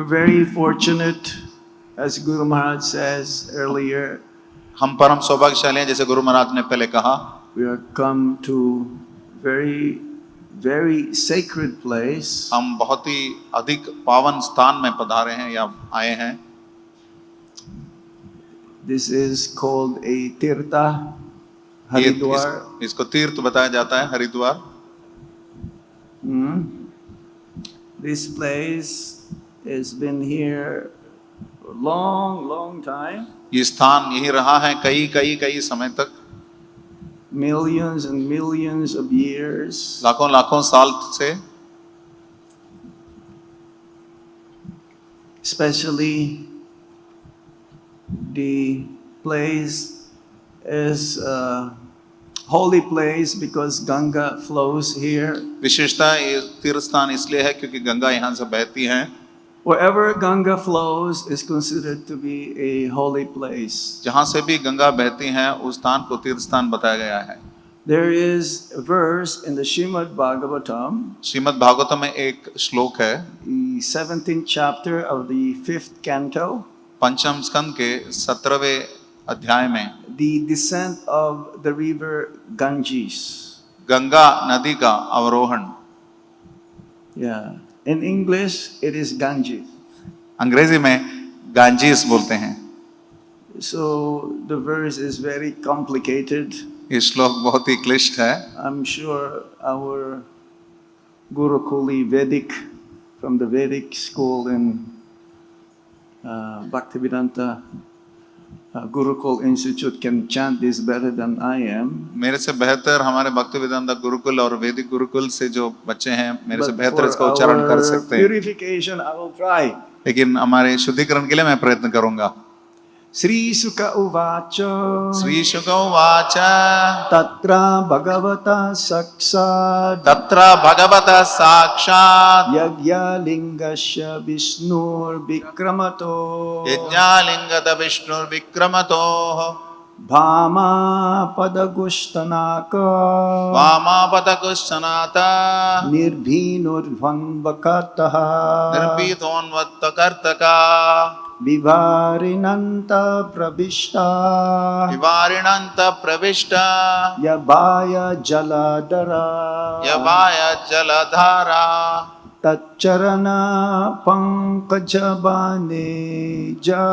We're very fortunate, as Guru Maharaj says earlier, हम परम सौभाग्यशाली हैं, जैसे गुरु महाराज ने पहले कहा, we have come to very, very sacred place. हम बहुत ही अधिक पावन स्थान में पधारे हैं या आए हैं। This is called a Tirtha, Haridwar. इसको तीर्थ बताया जाता है, Haridwar. This place has been here for a long, long time. ये स्थान यही रहा है कई समय तक, Millions and millions of years. लाखों साल से। Especially the place is a holy place because Ganga flows here. विशेषता ये तीर्थ स्थान इसलिए है क्योंकि गंगा यहाँ से बहती है। Wherever Ganga flows is considered to be a holy place. जहाँ से भी गंगा बहती है उस स्थान को तीर्थ स्थान बताया गया है। There is a verse in the Srimad Bhagavatam, Shrimad Bhagavatam में एक श्लोक है, the 17th chapter of the 5th canto, पंचम स्कंद के 17वें अध्याय में, the descent of the river Ganges. Ganga नदी का अवरोहण। Yeah. In English, it is Ganges. अंग्रेजी में गांजीस बोलते हैं। So the verse is very complicated. ये श्लोक बहुत ही क्लिष्ट है। I'm sure our Gurukuli Vedic, from the Vedic school in Bhaktivedanta Gurukul Institute can chant this better than I am. मेरे से बेहतर हमारे भक्तिवेदांता गुरुकुल और वैदिक गुरुकुल से जो बच्चे हैं, मेरे से But बेहतर for इसका उच्चारण कर our सकते हैं, purification, I will try. लेकिन हमारे शुद्धिकरण के लिए मैं प्रयत्न करूंगा। Sri Sukha Uvacha श्री शुक उवाच Tatra Bhagavata Saksad तत्र भगवतः साक्षात् Yagya Lingasya Vishnur Vikramato यज्ञालिंगद विष्णुर्विक्रमतोः Bhama Padagushtanaka वामापतकुश्चनाता Nirbhinurvanvakataha निर्भीतोन्वत्तकर्तका Vivarinanta Pravishta विवारिणन्त प्रविष्ट Yabaya Jaladara यवाय जलधारा Tacharana Pankajabane Ja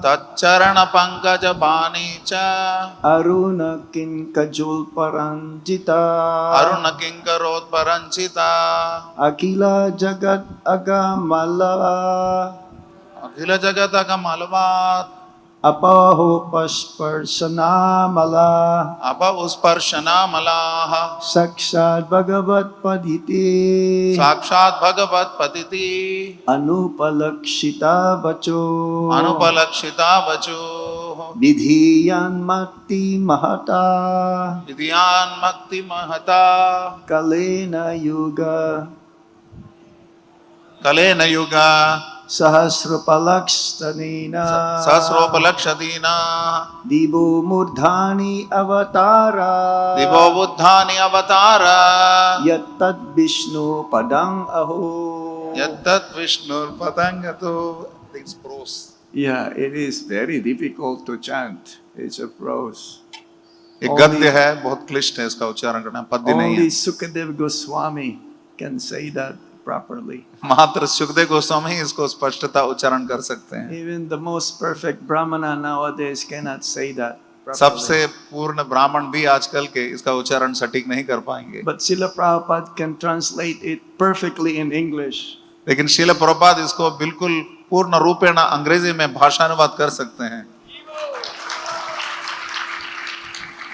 तच्चरण पंकज बानी च Aruna Kinkajul Paranjita Arun किंकरोत्परंचिता Akila Jagat Agamala अखिल जगत का मलबात Apaho Pasparsana Mala अप उस्पर्शना मलाह Sakshat Bhagavat Paditi साक्षात भगवत पतिति Anupalakshita Vacho अनुपलक्षिता वचो Vidhiyan Makti Mahata विधियान मक्ति महता Kalena Yuga कलेन युगा Sahasrapalakshtanina सहस्रोपलक्षदीना Divo Murdhani Avatara दिवो बुद्धानि अवतारा Yattad Vishnu Padang Aho. यत्तत् विष्णुर्पतंगतो। It's prose. Yeah, it is very difficult to chant. It's a prose. एक गद्य है, बहुत क्लिष्ट है इसका उच्चारण करना, पद्य नहीं Only है। Sukadev Goswami can say that properly. मात्र सुखदेव गोस्वामी ही इसको स्पष्टता उच्चारण कर सकते हैं। Even the most perfect Brahmana nowadays cannot say that properly. सबसे पूर्ण ब्राह्मण भी आजकल के इसका उच्चारण सटीक नहीं कर पाएंगे। But Srila Prabhupada can translate it perfectly in English. लेकिन श्रील प्रभुपाद इसको बिल्कुल पूर्ण रूपेण अंग्रेजी में भाषानुवाद कर सकते हैं।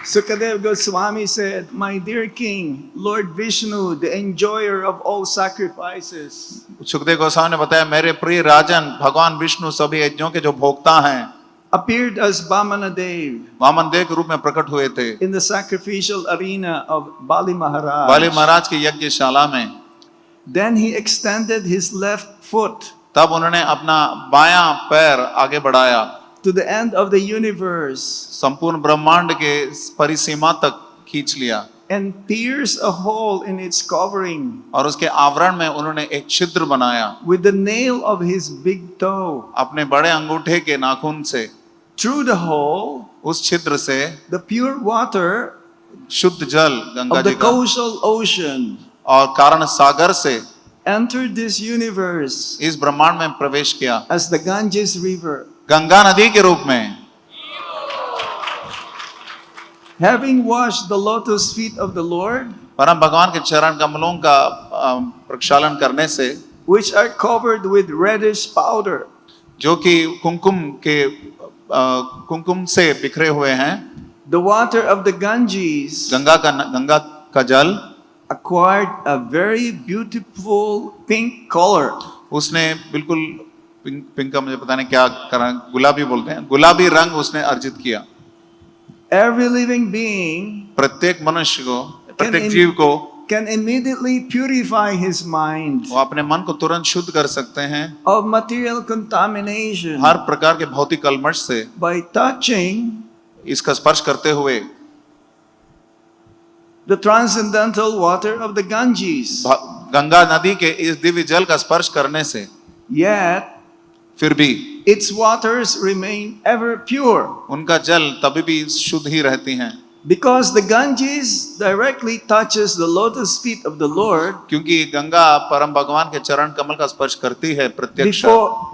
Sukadev Goswami said, "My dear king, Lord Vishnu, the enjoyer of all sacrifices, Sukhdev Goswami ने बताया, मेरे प्रिय राजन भगवान विष्णु सभी यज्ञों के जो भोक्ता हैं, appeared as Vamana Dev Vaman देव के रूप में प्रकट हुए थे in the sacrificial arena of Bali Maharaj. बाली महाराज की यज्ञशाला में। Then he extended his left foot तब उन्होंने अपना बायां पैर आगे बढ़ाया, to the end of the universe संपूर्ण ब्रह्मांड के परिसीमा तक खींच लिया, and pierced a hole in its covering और उसके आवरण में उन्होंने एक छिद्र बनाया with the nail of his big toe. अपने बड़े अंगूठे के नाखून से। Through the hole, उस छिद्र से the pure water शुद्ध जल गंगा of जी the का causal ocean और कारण सागर से entered this universe इस ब्रह्मांड में प्रवेश किया as the Ganges River. Ganga नदी के रूप में। Having washed the lotus feet of the Lord, परम भगवान के चरण कमलों का प्रक्षालन करने से, which are covered with reddish powder, जो कि कुमकुम से बिखरे हुए हैं, the water of the Ganges Ganga का जल acquired a very beautiful pink color. उसने बिल्कुल पिंक का मुझे पता नहीं क्या करा, गुलाबी बोलते हैं, गुलाबी रंग उसने अर्जित किया। Every living being प्रत्येक मनुष्य को, प्रत्येक जीव को can immediately purify his mind वो अपने मन को तुरंत शुद्ध कर सकते हैं of material contamination हर प्रकार के भौतिक कलमश से by touching इसका स्पर्श करते हुए the transcendental water of the Ganges. Ganga नदी के इस दिव्य जल का स्पर्श करने से। Yet फिर भी its waters remain ever pure उनका जल तभी भी शुद्ध ही रहती हैं, because the Ganges directly touches the lotus feet of the Lord क्योंकि गंगा परम भगवान के चरण कमल का स्पर्श करती है प्रत्यक्ष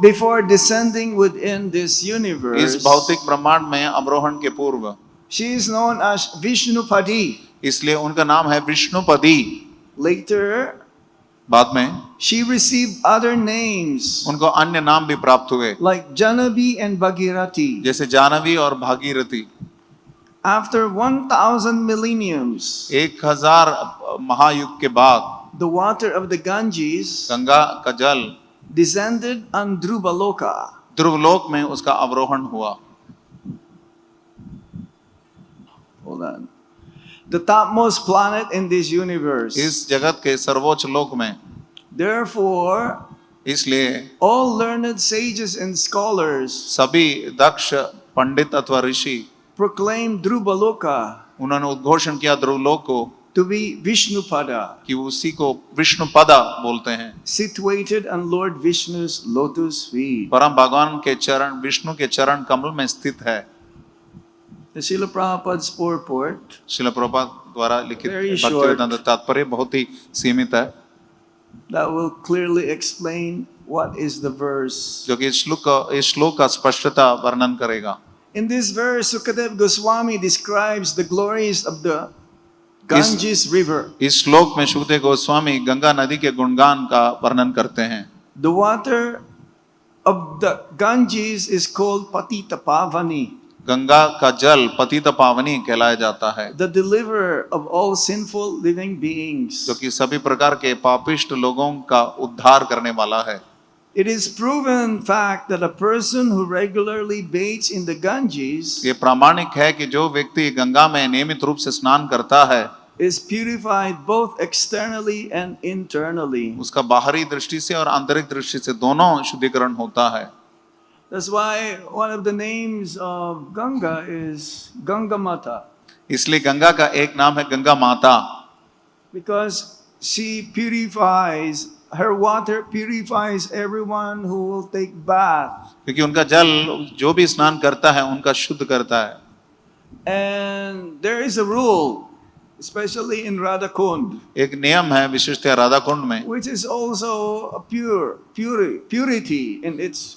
before descending within this universe. इस भौतिक ब्रह्मांड में अवरोहण के पूर्व। She is known as Vishnupadi. इसलिए उनका नाम है विष्णुपदी। Later, बाद में she received other names उनको अन्य नाम भी प्राप्त हुए, like Janavi and Bhagirathi. जैसे जानवी और भागीरथी। After 1000 millenniums, 1000 महायुग के बाद the water of the Ganges Ganga का जल descended on Dhruvaloka. ध्रुवलोक में उसका अवरोहण हुआ। Hold on. The topmost planet in this universe. इस जगत के सर्वोच्च लोक में। Therefore, इसलिए all learned sages and scholars सभी दक्ष पंडित अथवा ऋषि proclaim Dhruvaloka उन्होंने उद्घोषण किया ध्रुवलोक को to be Vishnupada, कि उसी को विष्णुपदा बोलते हैं, situated on Lord Vishnu's lotus feet. परम भगवान के चरण, विष्णु के चरण कमल में स्थित है। The Srila Prabhupada's purport, Srila Prabhupada द्वारा लिखित Very भक्तिवेदांत तात्पर्य बहुत ही सीमित है, that will clearly explain what is the verse. जो कि इस श्लोक का स्पष्टता वर्णन करेगा। In this verse, Sukadeva Goswami describes the glories of the Ganges River. इस श्लोक में शुकदेव गोस्वामी गंगा नदी के गुणगान का वर्णन करते हैं। The water of the Ganges is called Patita Pavani, Ganga का जल पतित पावनी कहलाया जाता है, the deliverer of all sinful living beings. जो कि सभी प्रकार के पापिष्ट लोगों का उद्धार करने वाला है। It is proven fact that a person who regularly bathes in the Ganges ये प्रामाणिक है कि जो व्यक्ति गंगा में नियमित रूप से स्नान करता है is purified both externally and internally. उसका बाहरी दृष्टि से और आंतरिक दृष्टि से दोनों शुद्धिकरण होता है। That's why one of the names of Ganga is Ganga Mata, इसलिए गंगा का एक नाम है गंगा माता, because she purifies, her water purifies everyone who will take bath. क्योंकि उनका जल जो भी स्नान करता है उनका शुद्ध करता है। And there is a rule, especially in Radha Kund, एक नियम है विशेषतः राधा कुंड में, which is also a purity in its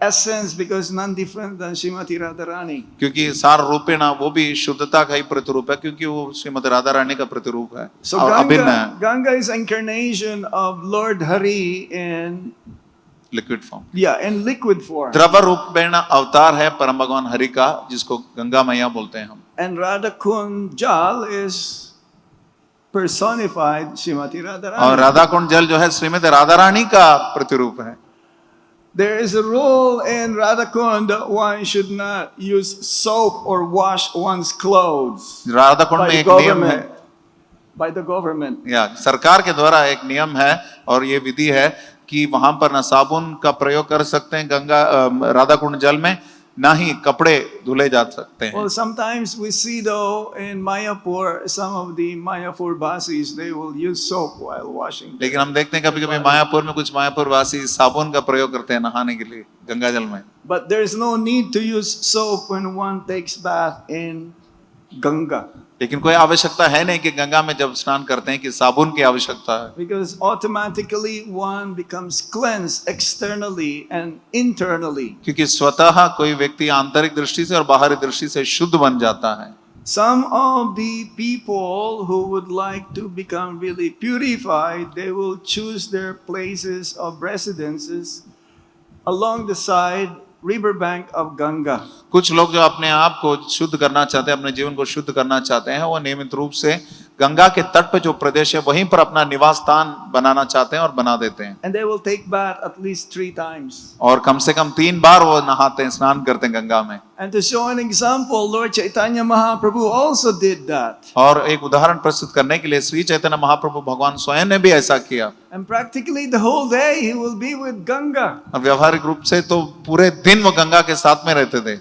essence, because none different than Srimati Radharani. क्योंकि सार रूपेण वो भी शुद्धता का ही प्रतिरूप है, क्योंकि वो श्रीमती राधा रानी का प्रतिरूप है So और अभिन्न है, Ganga is incarnation of Lord Hari in liquid form. in liquid form. द्रव रूपेण अवतार है परम भगवान हरि का, जिसको गंगा मैया बोलते हैं हम। And Radha Kund Jal is personified Srimati Radharani. और राधा कुंड जल जो है श्रीमती राधा रानी का प्रतिरूप है। There is a rule in Radha Kund that one should not use soap or wash one's clothes Radha Kund में एक नियम है, by the government. या सरकार के द्वारा एक नियम है और ये विधि है कि वहां पर न साबुन का प्रयोग कर सकते हैं गंगा राधा कुंड जल में, ना ही कपड़े धुले जा सकते हैं। Well, sometimes we see though in Mayapur, some of the Mayapur Basis, they will use soap while washing. लेकिन हम देखते हैं कभी कभी मायापुर में कुछ मायापुर वासी साबुन का प्रयोग करते हैं नहाने के लिए गंगा जल में। But there is no need to use soap when one takes bath in Ganga, लेकिन कोई आवश्यकता है नहीं कि गंगा में जब स्नान करते हैं कि साबुन की आवश्यकता है, because automatically one becomes cleansed externally and internally. क्योंकि स्वतः कोई व्यक्ति आंतरिक दृष्टि से और बाहरी दृष्टि से शुद्ध बन जाता है। Some of the people who would like to become really purified, they will choose their places of residences along the side riverbank of Ganga. कुछ लोग जो अपने आप को शुद्ध करना चाहते हैं, अपने जीवन को शुद्ध करना चाहते हैं, वो नियमित रूप से गंगा के तट पे जो प्रदेश है वहीं पर अपना निवास स्थान बनाना चाहते हैं और बना देते हैं। And they will take bath at least 3 times. और कम से कम 3 बार वो नहाते हैं, स्नान करते हैं गंगा में। And to show an example, Lord Chaitanya Mahaprabhu also did that. और एक उदाहरण प्रस्तुत करने के लिए श्री चैतन्य महाप्रभु भगवान स्वयं ने भी ऐसा किया। And practically the whole day he will be with Ganga. और व्यवहारिक रूप से तो पूरे दिन वो गंगा के साथ में रहते थे।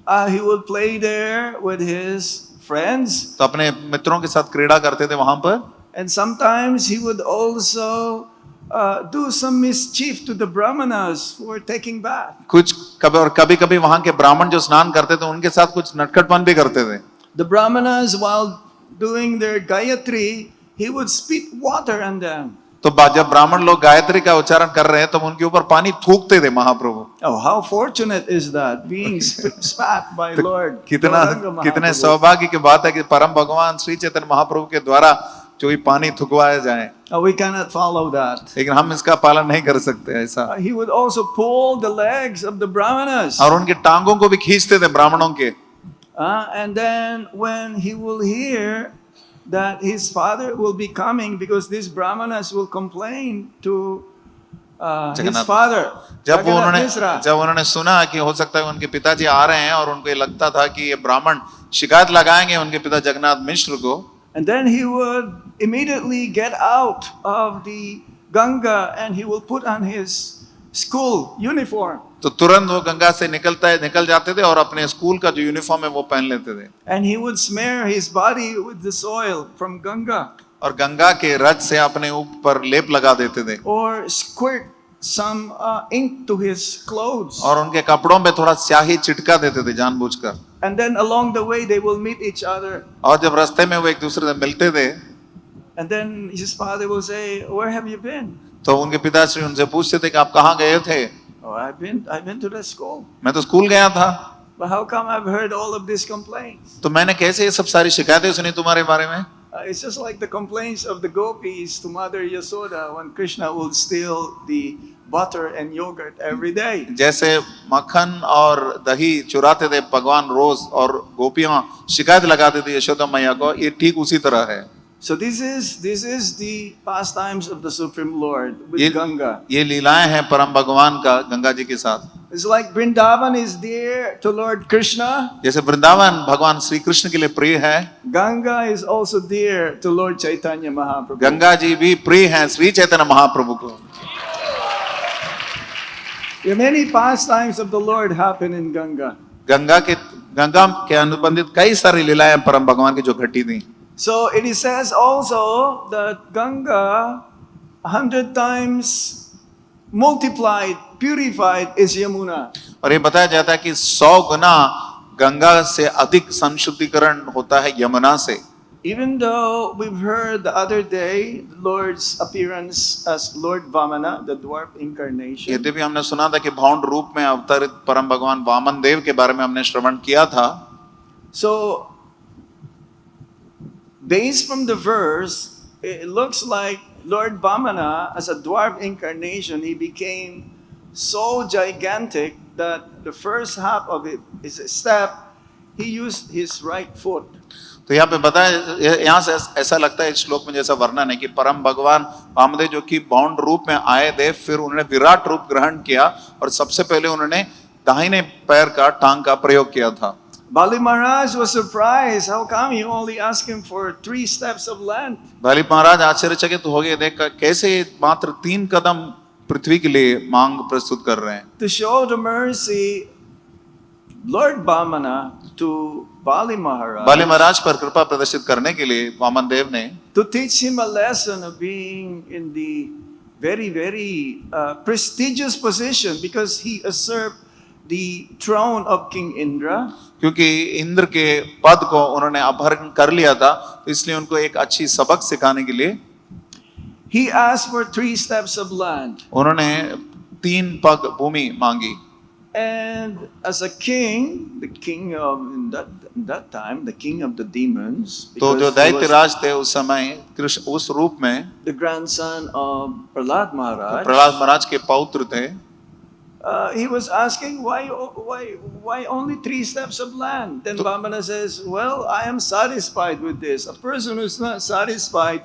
He would play there with his friends. तो अपने मित्रों के साथ क्रीड़ा करते थे वहां पर। And sometimes he would also do some mischief to the brahmanas who were taking bath. कुछ कभी कभी वहां के ब्राह्मण जो स्नान करते थे उनके साथ कुछ नटखटपन भी करते थे। The brahmanas, while doing their Gayatri, he would spit water on them. तो जब ब्राह्मण लोग गायत्री का उच्चारण कर रहे हैं तो उनके ऊपर पानी थूकते थे महाप्रभु। Oh, how fortunate is that, being spat by Lord. Gauranga कितने Mahaprabhu. सौभाग्य की बात है कि परम भगवान श्री चैतन्य महाप्रभु के द्वारा जो ही पानी थुकवाया जाए। We cannot follow that. लेकिन हम इसका पालन नहीं कर सकते ऐसा। He would also pull the legs of the brahmanas. और उनके टांगों को भी खींचते थे ब्राह्मणों के। And then when he will hear that his father will be coming, because these brahmanas will complain to his Jagannath. father. जब Jagannath Misra. उन्होंने सुना कि हो सकता है उनके पिताजी आ रहे हैं और उनको ये लगता था कि ये ब्राह्मण शिकायत लगाएंगे उनके पिता जगन्नाथ मिश्र को। And then he would immediately get out of the Ganga and he will put on his school uniform. तो तुरंत वो गंगा से निकल जाते थे और अपने स्कूल का जो यूनिफॉर्म है वो पहन लेते थे। And he would smear his body with the soil from Ganga. और गंगा के रज से अपने ऊपर लेप लगा देते थे। Or squirt some ink to his clothes. और उनके कपड़ों पे थोड़ा स्याही चिटका देते थे जानबूझकर। And then along the way they will meet each other. और जब रास्ते में वो एक दूसरे से मिलते थे And then his father will say, "Where have you been?" तो उनके पिताश्री उनसे पूछते थे कि आप कहाँ गए थे? "Oh, I've been to the school." मैं तो स्कूल गया था। "But how come I've heard all of these complaints?" तो मैंने कैसे ये सब सारी शिकायतें सुनी तुम्हारे बारे में? It's just like the complaints of the gopis to Mother Yasoda when Krishna would steal the butter and yogurt every day. जैसे मक्खन और दही चुराते थे भगवान रोज और गोपियां शिकायत लगाती थी यशोदा मैया को, ये ठीक उसी तरह है। So this is the pastimes of the Supreme Lord with Ganga. ये लीलाएं हैं परम भगवान का गंगा जी के साथ। It's like Vrindavan is dear to Lord Krishna. जैसे वृंदावन भगवान श्री कृष्ण के लिए प्रिय है, Ganga is also dear to Lord Chaitanya Mahaprabhu. Ganga ji भी प्रिय हैं श्री चैतन्य महाप्रभु को। Many pastimes of the Lord happen in Ganga. Ganga के अनुबंधित कई सारी लीलाएं परम भगवान की जो घटी थी। So it is says also that Ganga 100 times multiplied, purified is Yamuna. और ये बताया जाता है कि 100 गुना गंगा से अधिक संशुद्धिकरण होता है यमुना से। Even though we've heard the other day the Lord's appearance as Lord Vamana, the dwarf incarnation. यद्यपि हमने सुना था कि भौंड रूप में अवतरित परम भगवान वामन देव के बारे में हमने श्रवण किया था। So based from the verse, it looks like Lord Vamana, as a dwarf incarnation, he became so gigantic that the first half of it is a step, he used his right foot. तो यहाँ पे बताया, यहाँ से ऐसा लगता है इस श्लोक में जैसा वर्णन है कि परम भगवान वामदेव जो कि भौंड रूप में आए थे, फिर उन्होंने विराट रूप ग्रहण किया और सबसे पहले उन्होंने दाहिने पैर का टांग का प्रयोग किया था। Bali Maharaj was surprised. How come you only ask him for 3 steps of length? बाली महाराज आश्चर्यचकित हो गए, देख कैसे मात्र 3 कदम पृथ्वी के लिए मांग प्रस्तुत कर रहे हैं। To show the mercy Lord Bamana to Bali Maharaj बाली महाराज पर कृपा प्रदर्शित करने के लिए वामन देव ने to teach him a lesson of being in the very, very prestigious position because he usurped the throne of King Indra. क्योंकि इंद्र के पद को उन्होंने अपहरण कर लिया था, तो इसलिए उनको एक अच्छी सबक सिखाने के लिए He asked for 3 steps of land. उन्होंने 3 पग भूमि मांगी। And as a king, the king of in that time, the king of the demons, तो जो because he दैत्य was राज थे उस समय कृष्ण उस रूप में the grandson of Prahlad Maharaj, Prahlad महाराज के पौत्र थे। he was asking why only 3 steps of land. Then Vamana says, well, I am satisfied with this. A person who's not satisfied,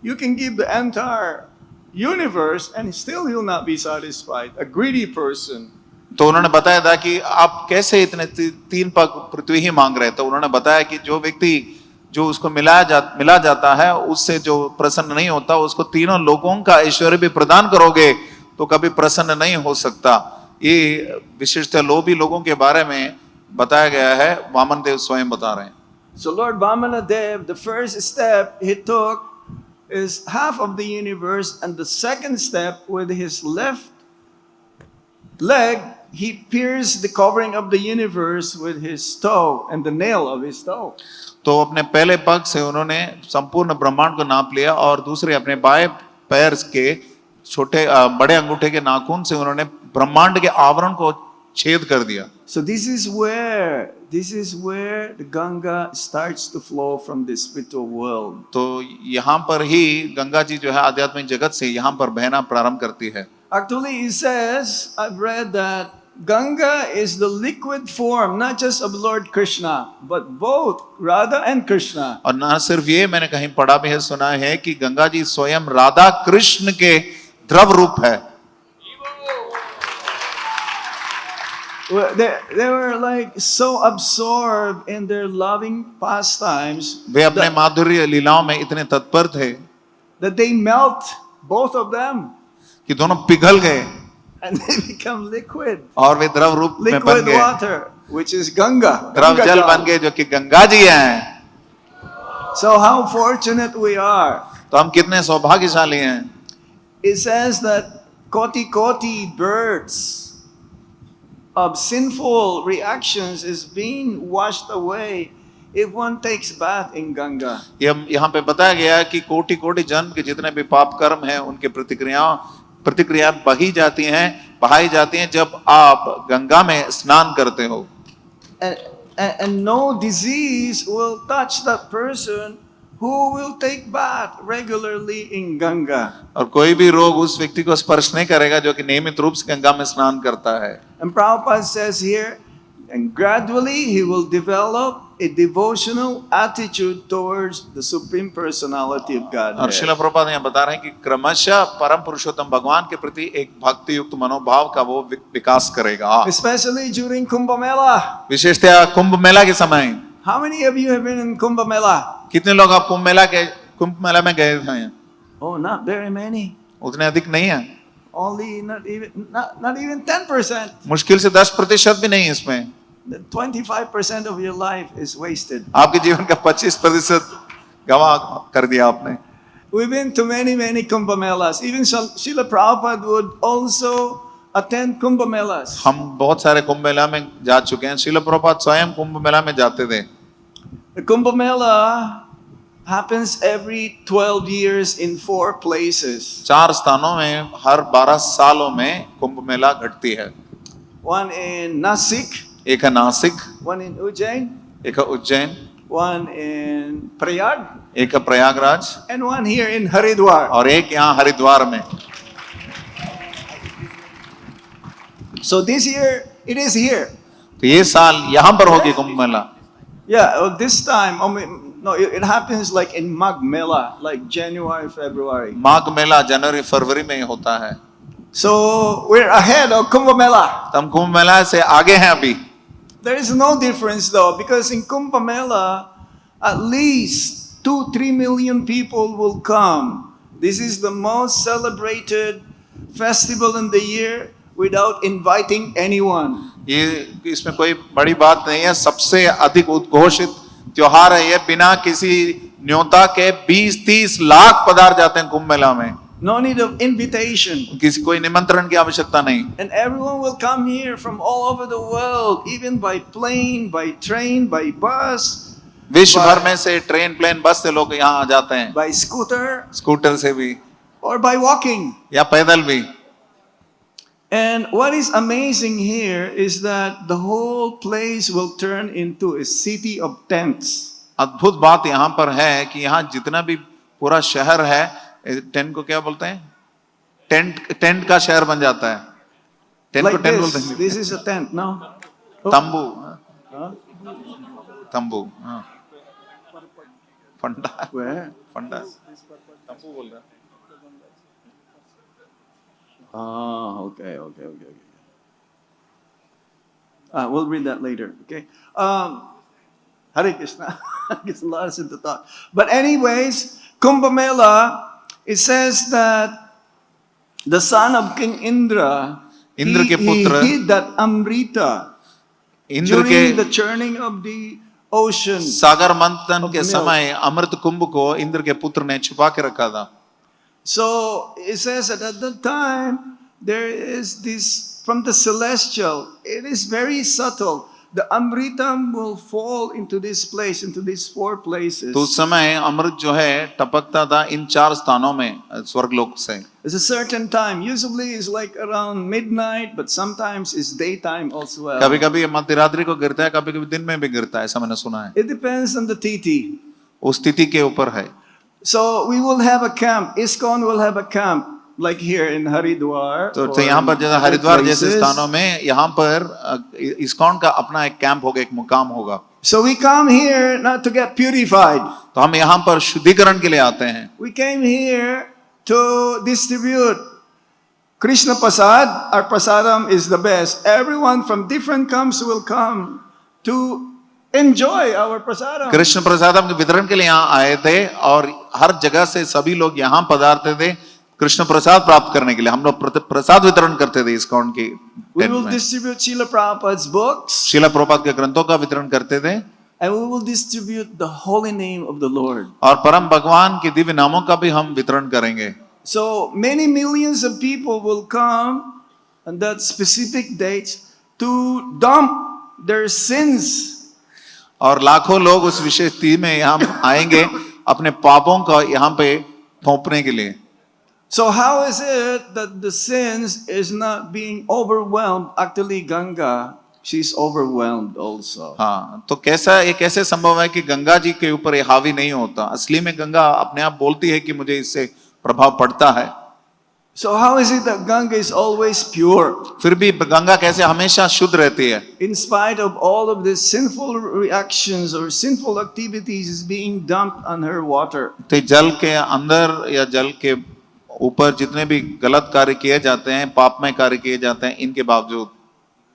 you can give the entire universe and still he'll not be satisfied. A greedy person. तो उन्होंने बताया था कि आप कैसे इतने 3 पग पृथ्वी ही मांग रहे, तो उन्होंने बताया कि जो व्यक्ति जो उसको मिला जाता है उससे जो प्रसन्न नहीं होता, उसको तीनों लोगों का ऐश्वर्य भी प्रदान करोगे तो कभी प्रसन्न नहीं हो सकता। ये विशिष्ट लोभी लोगों के बारे में बताया गया है, वामन देव स्वयं बता रहे हैं। So Lord Vamana Dev, the first step he took is half of the universe, and the second step with his left leg he pierced the covering of the universe with his toe and the nail of his toe. तो अपने पहले पग से उन्होंने संपूर्ण ब्रह्मांड को नाप लिया और दूसरे अपने बाएं पैर के छोटे बड़े अंगूठे के नाखून से उन्होंने ब्रह्मांड के आवरण को छेद कर दिया। So this is where the Ganga starts to flow from the spiritual world. तो यहाँ पर ही गंगा जी जो है आध्यात्मिक जगत से यहाँ पर बहना प्रारंभ करती है। Actually, he says, I've read that Ganga is the liquid form, not just of Lord Krishna, but both Radha and Krishna. और ना सिर्फ ये, मैंने कहीं पढ़ा भी है, सुना है कि गंगा जी स्वयं राधा कृष्ण के द्रव रूप है। Well, they were like so absorbed in their loving pastimes वे अपने माधुर्य लीलाओं में इतने तत्पर थे that they melt, both of them, कि दोनों पिघल गए and they become liquid. और वे द्रव रूप में बन Liquid गए। water, which is Ganga. द्रव Ganga जल Jal. बन गए जो कि गंगा जी हैं। So how fortunate we are. तो हम कितने सौभाग्यशाली हैं। It says that koti birds of sinful reactions is being washed away if one takes bath in Ganga. यहाँ पे बताया गया है कि कोटि जन्म के जितने भी पाप कर्म हैं उनके प्रतिक्रिया बहाई जाती हैं जब आप गंगा में स्नान करते हो। And no disease will touch that person who will take bath regularly in Ganga. और कोई भी रोग उस व्यक्ति को स्पर्श नहीं करेगा जो कि नियमित रूप से गंगा में स्नान करता है। And Prabhupada says here, and gradually he will develop a devotional attitude towards the Supreme Personality of और Godhead. श्रील प्रभुपाद यहाँ बता रहे हैं कि क्रमशः परम पुरुषोत्तम भगवान के प्रति एक भक्ति युक्त मनोभाव का वो विकास करेगा। Especially during Kumbh Mela. विशेषतया कुंभ मेला के समय। How many of you have been in Kumbh Mela? कितने लोग आप कुंभ मेला में गए हैं? Oh, not very many. उतने अधिक नहीं है। Only not even 10%. मुश्किल से 10% भी नहीं इसमें। 25% of your life is wasted. आपके जीवन का 25% गवा कर दिया आपने। We've been to many Kumbh Melas. Even Srila Prabhupada would also attend Kumbh Melas. हम बहुत सारे कुंभ मेला में जा चुके हैं। श्रील प्रभुपाद स्वयं कुंभ मेला में जाते थे। The Kumbh Mela happens every 12 years in 4 places. 4 स्थानों में हर 12 सालों में कुंभ मेला घटती है। One in Nasik, एक है नासिक, one in Ujjain, एक है उज्जैन, one in Prayag, एक है Prayagraj and one here in Haridwar. और एक यहाँ हरिद्वार में। So this year, it is here. तो ये साल यहाँ पर होगी Kumbh Mela. Yeah, this time, no, it happens like in Magh Mela, like January, February. Magh Mela जनवरी फरवरी में होता है। So we're ahead of Kumbh Mela. तो हम कुंभ मेला से आगे हैं अभी। There is no difference though, because in Kumbh Mela, at least 2-3 million people will come. This is the most celebrated festival in the year without inviting anyone. ये इसमें कोई बड़ी बात नहीं है, सबसे अधिक उद्घोषित त्योहार है ये। बिना किसी न्योता के 20-30 लाख पधार जाते हैं कुंभ मेला में, No need of invitation. किसी कोई निमंत्रण की आवश्यकता नहीं। And everyone will come here from all over the world, even by plane, by train, by bus, विश्व भर में से ट्रेन, प्लेन, बस से लोग यहाँ आ जाते हैं, by scooter, स्कूटर से भी or by walking. या पैदल भी। And what is amazing here is that the whole place will turn into a city of tents. अद्भुत बात यहाँ पर है कि यहाँ जितना भी पूरा शहर है, टेंट को क्या बोलते हैं, टेंट का शहर बन जाता है। टेंट को Like टेंट बोलते this. हैं, This is a tent, no? तंबू, Huh? तंबू, हाँ, फंडा, Where? फंडा, तंबू बोल रहा है। Oh, okay. We'll read that later, okay? Hare Krishna. Gets a lot into thought. But anyways, Kumbh Mela, it says that the son of King Indra, Indra के पुत्र, he hid that Amrita Indra के during the churning of the ocean. सागर मंथन के milk. समय अमृत कुंभ को इंद्र के पुत्र ने छुपा के रखा था। So it says that at that time there is this from the celestial. It is very subtle. The Amritam will fall into this place, into these 4 places. तो उस समय अमृत जो है टपकता था इन 4 स्थानों में स्वर्गलोक से। There's a certain time. Usually it's like around midnight, but sometimes it's daytime also. Well. कभी कभी मध्य रात्रि को गिरता है, कभी कभी दिन में भी गिरता है, ऐसा मैंने सुना है। It depends on the Titi. उस तिथि के ऊपर है। So we will have a camp. ISKCON will have a camp like here in Haridwar. तो यहाँ पर जैसे हरिद्वार जैसे स्थानों में यहाँ पर इस्कॉन का अपना एक कैंप होगा, एक मुकाम होगा। So we come here not to get purified. तो हम यहाँ पर शुद्धिकरण के लिए आते हैं। We came here to distribute Krishna Prasad. Our prasadam is the best. Everyone from different camps will come to enjoy our prasadam. Krishna प्रसादम के वितरण के लिए यहाँ आए थे और हर जगह से सभी लोग यहाँ पधारते थे कृष्ण प्रसाद प्राप्त करने के लिए। हम लोग प्रसाद वितरण करते थे इस्कॉन की We टेंट will में। distribute Srila Prabhupada's books, Srila Prabhupada के ग्रंथों का वितरण करते थे and we will distribute the holy name of the Lord. और परम भगवान के दिव्य नामों का भी हम वितरण करेंगे। So many millions of people will come on that specific dates to dump their sins. और लाखों लोग उस विशेष तिथि में यहाँ आएंगे अपने पापों का यहाँ पे थोपने के लिए। So how is it that the sins is not being overwhelmed? Actually, Ganga, she's overwhelmed also. हाँ, तो कैसा ये कैसे संभव है कि गंगा जी के ऊपर ये हावी नहीं होता? असली में गंगा अपने आप बोलती है कि मुझे इससे प्रभाव पड़ता है। So how is it that Ganga is always pure? फिर भी गंगा कैसे हमेशा शुद्ध रहती है? In spite of all of these sinful reactions or sinful activities is being dumped on her water. तो जल के अंदर या जल के ऊपर जितने भी गलत कार्य किए जाते हैं, पापमय कार्य किए जाते हैं, इनके बावजूद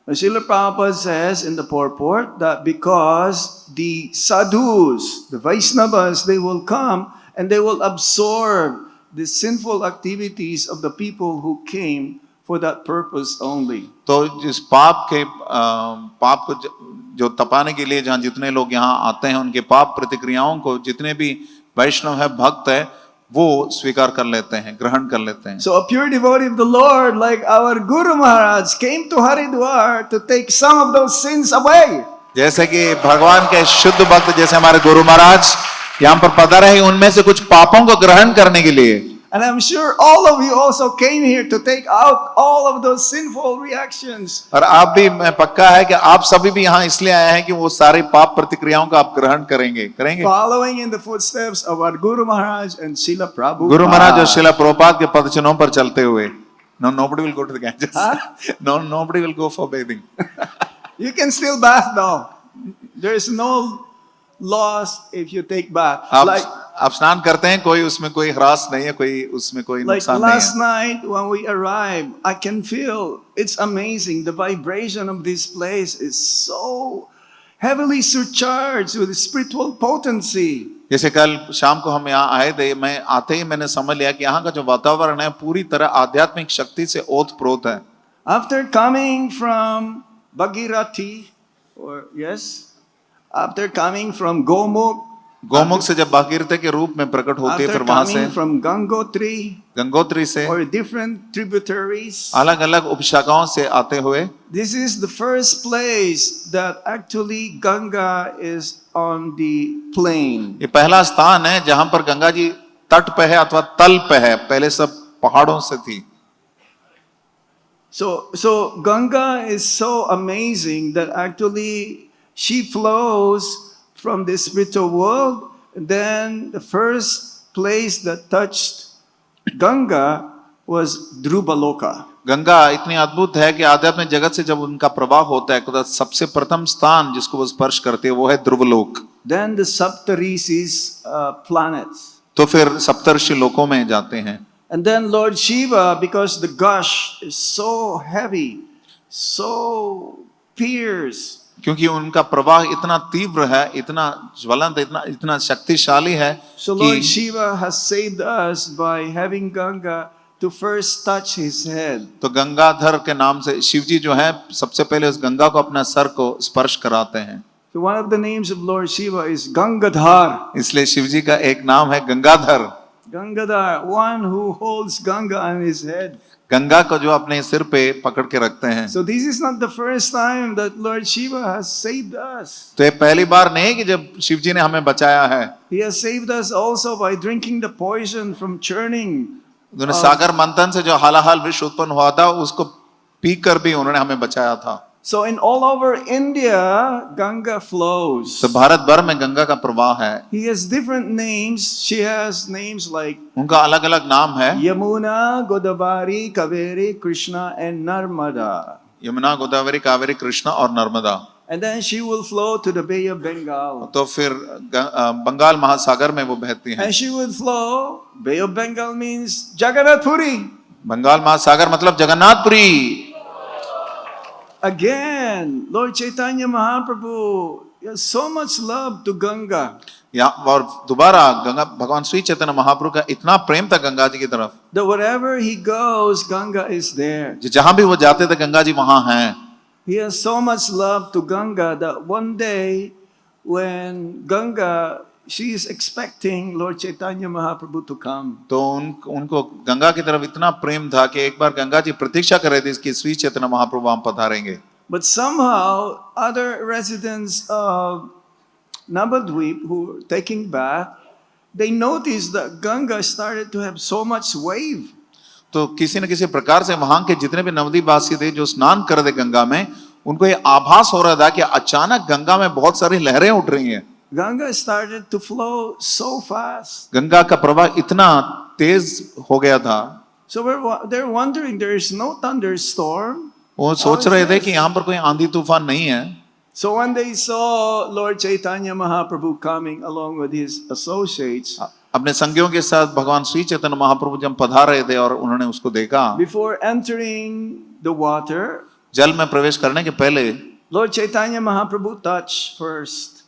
Srila Prabhupada says in the purport that because the sadhus, the Vaishnavas, they will come and they will absorb the sinful activities of the people who came for that purpose only. तो जिस पाप के पाप को जो तपाने के लिए जहाँ जितने लोग यहाँ आते हैं उनके पाप प्रतिक्रियाओं को जितने भी वैष्णव है, भक्त है, वो स्वीकार कर लेते हैं, ग्रहण कर लेते हैं। So a pure devotee of the Lord like our Guru Maharaj came to Haridwar to take some of those sins away. जैसे कि भगवान के शुद्ध भक्त जैसे हमारे गुरु महाराज यहाँ पर पधारे हैं उनमें से कुछ पापों को ग्रहण करने के लिए। And I'm sure all of you also came here to take out all of those sinful reactions. और आप भी, मैं पक्का है कि आप सभी भी यहाँ इसलिए आए हैं कि वो सारी पाप प्रतिक्रियाओं का आप ग्रहण करेंगे। Following in the footsteps of our Guru Maharaj and Srila Prabhupada. Guru Maharaj और शिला प्रभुपाद के पदचिन्हों पर चलते हुए। No, nobody will go to the Ganges. Huh? No, nobody will go for bathing. You can still bath though. There is no loss if you take bath. आप स्नान करते हैं, कोई उसमें कोई ह्रास नहीं है, कोई उसमें कोई Like नुकसान नहीं last है। night when we arrived, I can feel it's amazing. The vibration of this place is so heavily surcharged with spiritual potency. जैसे कल शाम को हम यहाँ आए थे, मैं आते ही मैंने समझ लिया कि यहाँ का जो वातावरण है पूरी तरह आध्यात्मिक शक्ति से ओत प्रोत है। After coming from Bhagirathi, or yes, after coming from Gomukh, Gomukh से जब भागीरथी के रूप में प्रकट होती है, after फिर वहां से coming from Gangotri, गंगोत्री से or different tributaries. अलग अलग उपशाखाओं से आते हुए This is the first place that actually Ganga is on the plain. ये पहला स्थान है जहां पर गंगा जी तट पे है अथवा तल पे है, पहले सब पहाड़ों से थी। So Ganga is so amazing that actually she flows from the spiritual world. Then the first place that touched Ganga was Dhruvaloka. Ganga इतनी अद्भुत है कि आध्यात्मिक जगत से जब उनका प्रवाह होता है तो सबसे प्रथम स्थान जिसको वो स्पर्श करते हैं वो है Dhruvlok. Then the Saptarishis planets. तो फिर सप्तर्षि लोकों में जाते हैं। And then Lord Shiva, because the gush is so heavy, so fierce, क्योंकि उनका प्रवाह इतना तीव्र है, इतना ज्वलंत, इतना शक्तिशाली है so Lord कि Shiva has saved us by having Ganga to first touch his head. तो गंगाधर के नाम से शिव जी जो है सबसे पहले उस गंगा को अपना सर को स्पर्श कराते हैं। So one of the names of Lord Shiva is Gangadhar. इसलिए शिव जी का एक नाम है Gangadhar. Gangadhar, one who holds Ganga on his head. Ganga को जो अपने सिर पे पकड़ के रखते हैं। So this is not the first time that Lord Shiva has saved us. तो ये पहली बार नहीं कि जब शिव जी ने हमें बचाया है। He has saved us also by drinking the poison from churning. उन्होंने सागर मंथन से जो हालाहाल विष उत्पन्न हुआ था उसको पीकर भी उन्होंने हमें बचाया था। So in all over India, Ganga flows. तो भारत भर में गंगा का प्रवाह है। He has different names. She has names like उनका अलग अलग नाम है। Yamuna, Godavari, Kaveri, Krishna, and Narmada. Yamuna, Godavari, Kaveri, Krishna और Narmada. And then she will flow to the Bay of Bengal. तो फिर बंगाल महासागर में वो बहती हैं। And she would flow. Bay of Bengal means Jagannath Puri. Bengal महासागर मतलब Jagannathpuri. Again, Lord Chaitanya Mahaprabhu has so much love to Ganga यहाँ और दोबारा गंगा भगवान श्री चैतन्य महाप्रभु का इतना प्रेम था गंगा जी की तरफ that wherever he goes, Ganga is there. जहां भी वो जाते थे गंगा जी वहां हैं। He has so much love to Ganga that one day when Ganga, she is expecting Lord Chaitanya Mahaprabhu to come. तो उनको गंगा की तरफ इतना प्रेम था कि एक बार गंगा जी प्रतीक्षा कर रहे थे कि श्री चैतन्य महाप्रभु वहां पधारेंगे। But somehow other residents of Navadvip who were taking bath, they noticed that Ganga started to have so much wave. तो किसी न किसी प्रकार से वहां के जितने भी नवद्वीप वासी थे जो स्नान कर रहे थे गंगा में, उनको ये आभास हो रहा था कि अचानक गंगा में बहुत सारी लहरें उठ रही हैं। Ganga started to flow so fast. Ganga का प्रवाह इतना तेज हो गया था। So they're wondering, there is no thunderstorm. वो सोच रहे थे कि यहाँ पर कोई आंधी तूफान नहीं है। So when they saw Lord Chaitanya Mahaprabhu coming along with his associates, अपने संगियों के साथ भगवान श्री चैतन्य महाप्रभु जब पधार रहे थे और उन्होंने उसको देखा, before entering the water, जल में प्रवेश करने के पहले Lord Chaitanya Mahaprabhu touched first.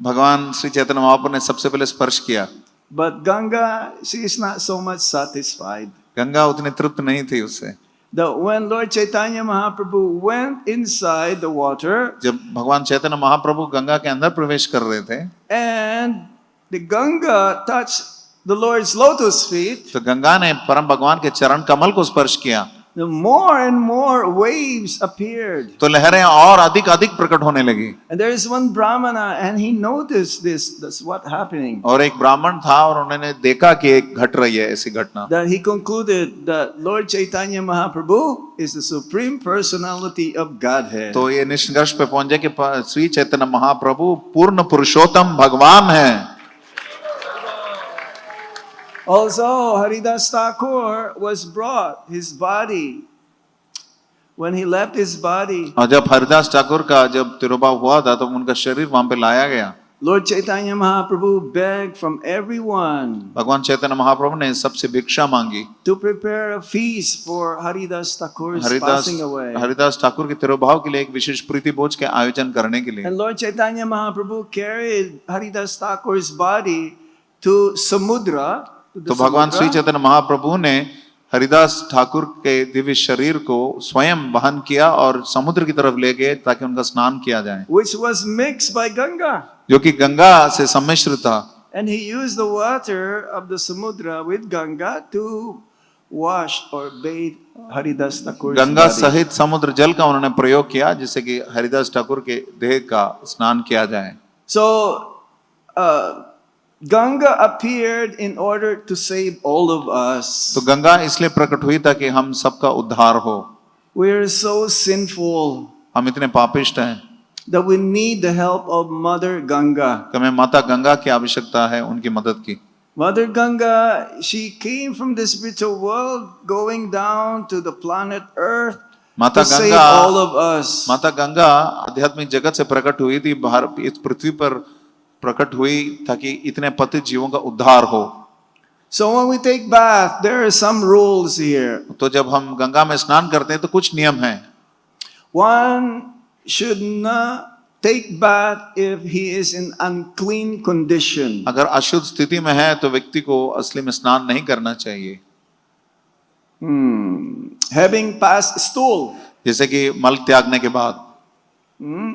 भगवान श्री चैतन्य महाप्रभु ने सबसे पहले स्पर्श किया। But Ganga, she is not so much satisfied. Ganga उतनी तृप्त नहीं थी उससे। That when Lord Chaitanya Mahaprabhu went inside the water, जब भगवान चैतन्य महाप्रभु गंगा के अंदर प्रवेश कर रहे थे and the Ganga touched the Lord's lotus feet, तो गंगा ने परम भगवान के चरण कमल को स्पर्श किया, the more and more waves appeared. तो लहरें और अधिक अधिक प्रकट होने लगी। And there is one Brahmana, and he noticed this. That's what happening. और एक ब्राह्मण था और उन्होंने देखा कि एक घट रही है ऐसी घटना। That he concluded that Lord Chaitanya Mahaprabhu is the supreme personality of Godhead. तो ये निष्कर्ष पे पहुंचे कि श्री चैतन्य महाप्रभु पूर्ण पुरुषोत्तम भगवान है। Also, Haridas Thakur was brought, his body, when he left his body, और जब हरिदास ठाकुर का जब तिरुभाव हुआ था तो उनका शरीर वहां पे लाया गया। Lord Chaitanya Mahaprabhu begged from everyone भगवान चैतन्य महाप्रभु ने सबसे भिक्षा मांगी to prepare a feast for Haridas Thakur's passing away. Haridas Thakur के तिरुभाव के लिए एक विशेष प्रीति भोज के आयोजन करने के लिए। And Lord Chaitanya Mahaprabhu carried Haridas Thakur's body to Samudra. तो भगवान श्री चैतन्य महाप्रभु ने हरिदास ठाकुर के दिव्य शरीर को स्वयं वहन किया और समुद्र की तरफ ले गए ताकि उनका स्नान किया जाए, which was mixed by Ganga. जो कि गंगा से सम्मिश्र था। And he used the water of the Samudra with Ganga to wash or bathe Haridas Thakur's Ganga body. सहित समुद्र जल का उन्होंने प्रयोग किया जिससे कि हरिदास ठाकुर के देह का स्नान किया जाए। So, Ganga appeared in order to save all of us. तो गंगा इसलिए प्रकट हुई ताकि हम सबका उद्धार हो। We are so sinful हम इतने पापिष्ट हैं that we need the help of Mother Ganga. कि हमें माता गंगा की आवश्यकता है, उनकी मदद की। Mother Ganga, she came from the spiritual world, going down to the planet Earth माता to save Ganga all of us. माता गंगा आध्यात्मिक जगत से प्रकट हुई थी, बाहर इस पृथ्वी पर प्रकट हुई ताकि इतने पतित जीवों का उद्धार हो। So when we take bath, there are some rules here. तो जब हम गंगा में स्नान करते हैं तो कुछ नियम हैं। One should not take bath if he is in unclean condition. अगर अशुद्ध स्थिति में है तो व्यक्ति को असली में स्नान नहीं करना चाहिए। Having passed stool, जैसे कि मल त्यागने के बाद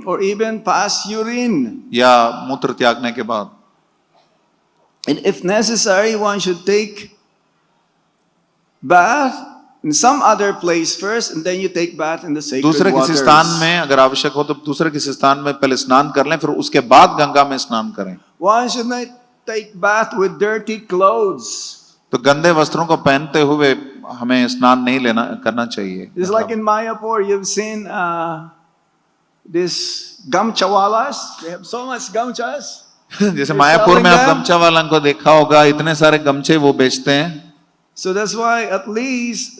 or even past urine. या मूत्र त्यागने के बाद, And if necessary, one should take bath in some other place first, and then you take bath in the sacred दूसरे किसी waters. स्थान में अगर आवश्यक हो तो दूसरे किसी स्थान में पहले स्नान कर लें, फिर उसके बाद गंगा में स्नान करें। One should not take bath with dirty clothes. तो गंदे वस्त्रों को पहनते हुए हमें स्नान नहीं करना चाहिए। Just like in Mayapur, you've seen this gamchawalas. They have so much gamchas. जैसे मायापुर में आप गमछा वालों को देखा होगा, इतने सारे गमछे वो बेचते हैं। So that's why at least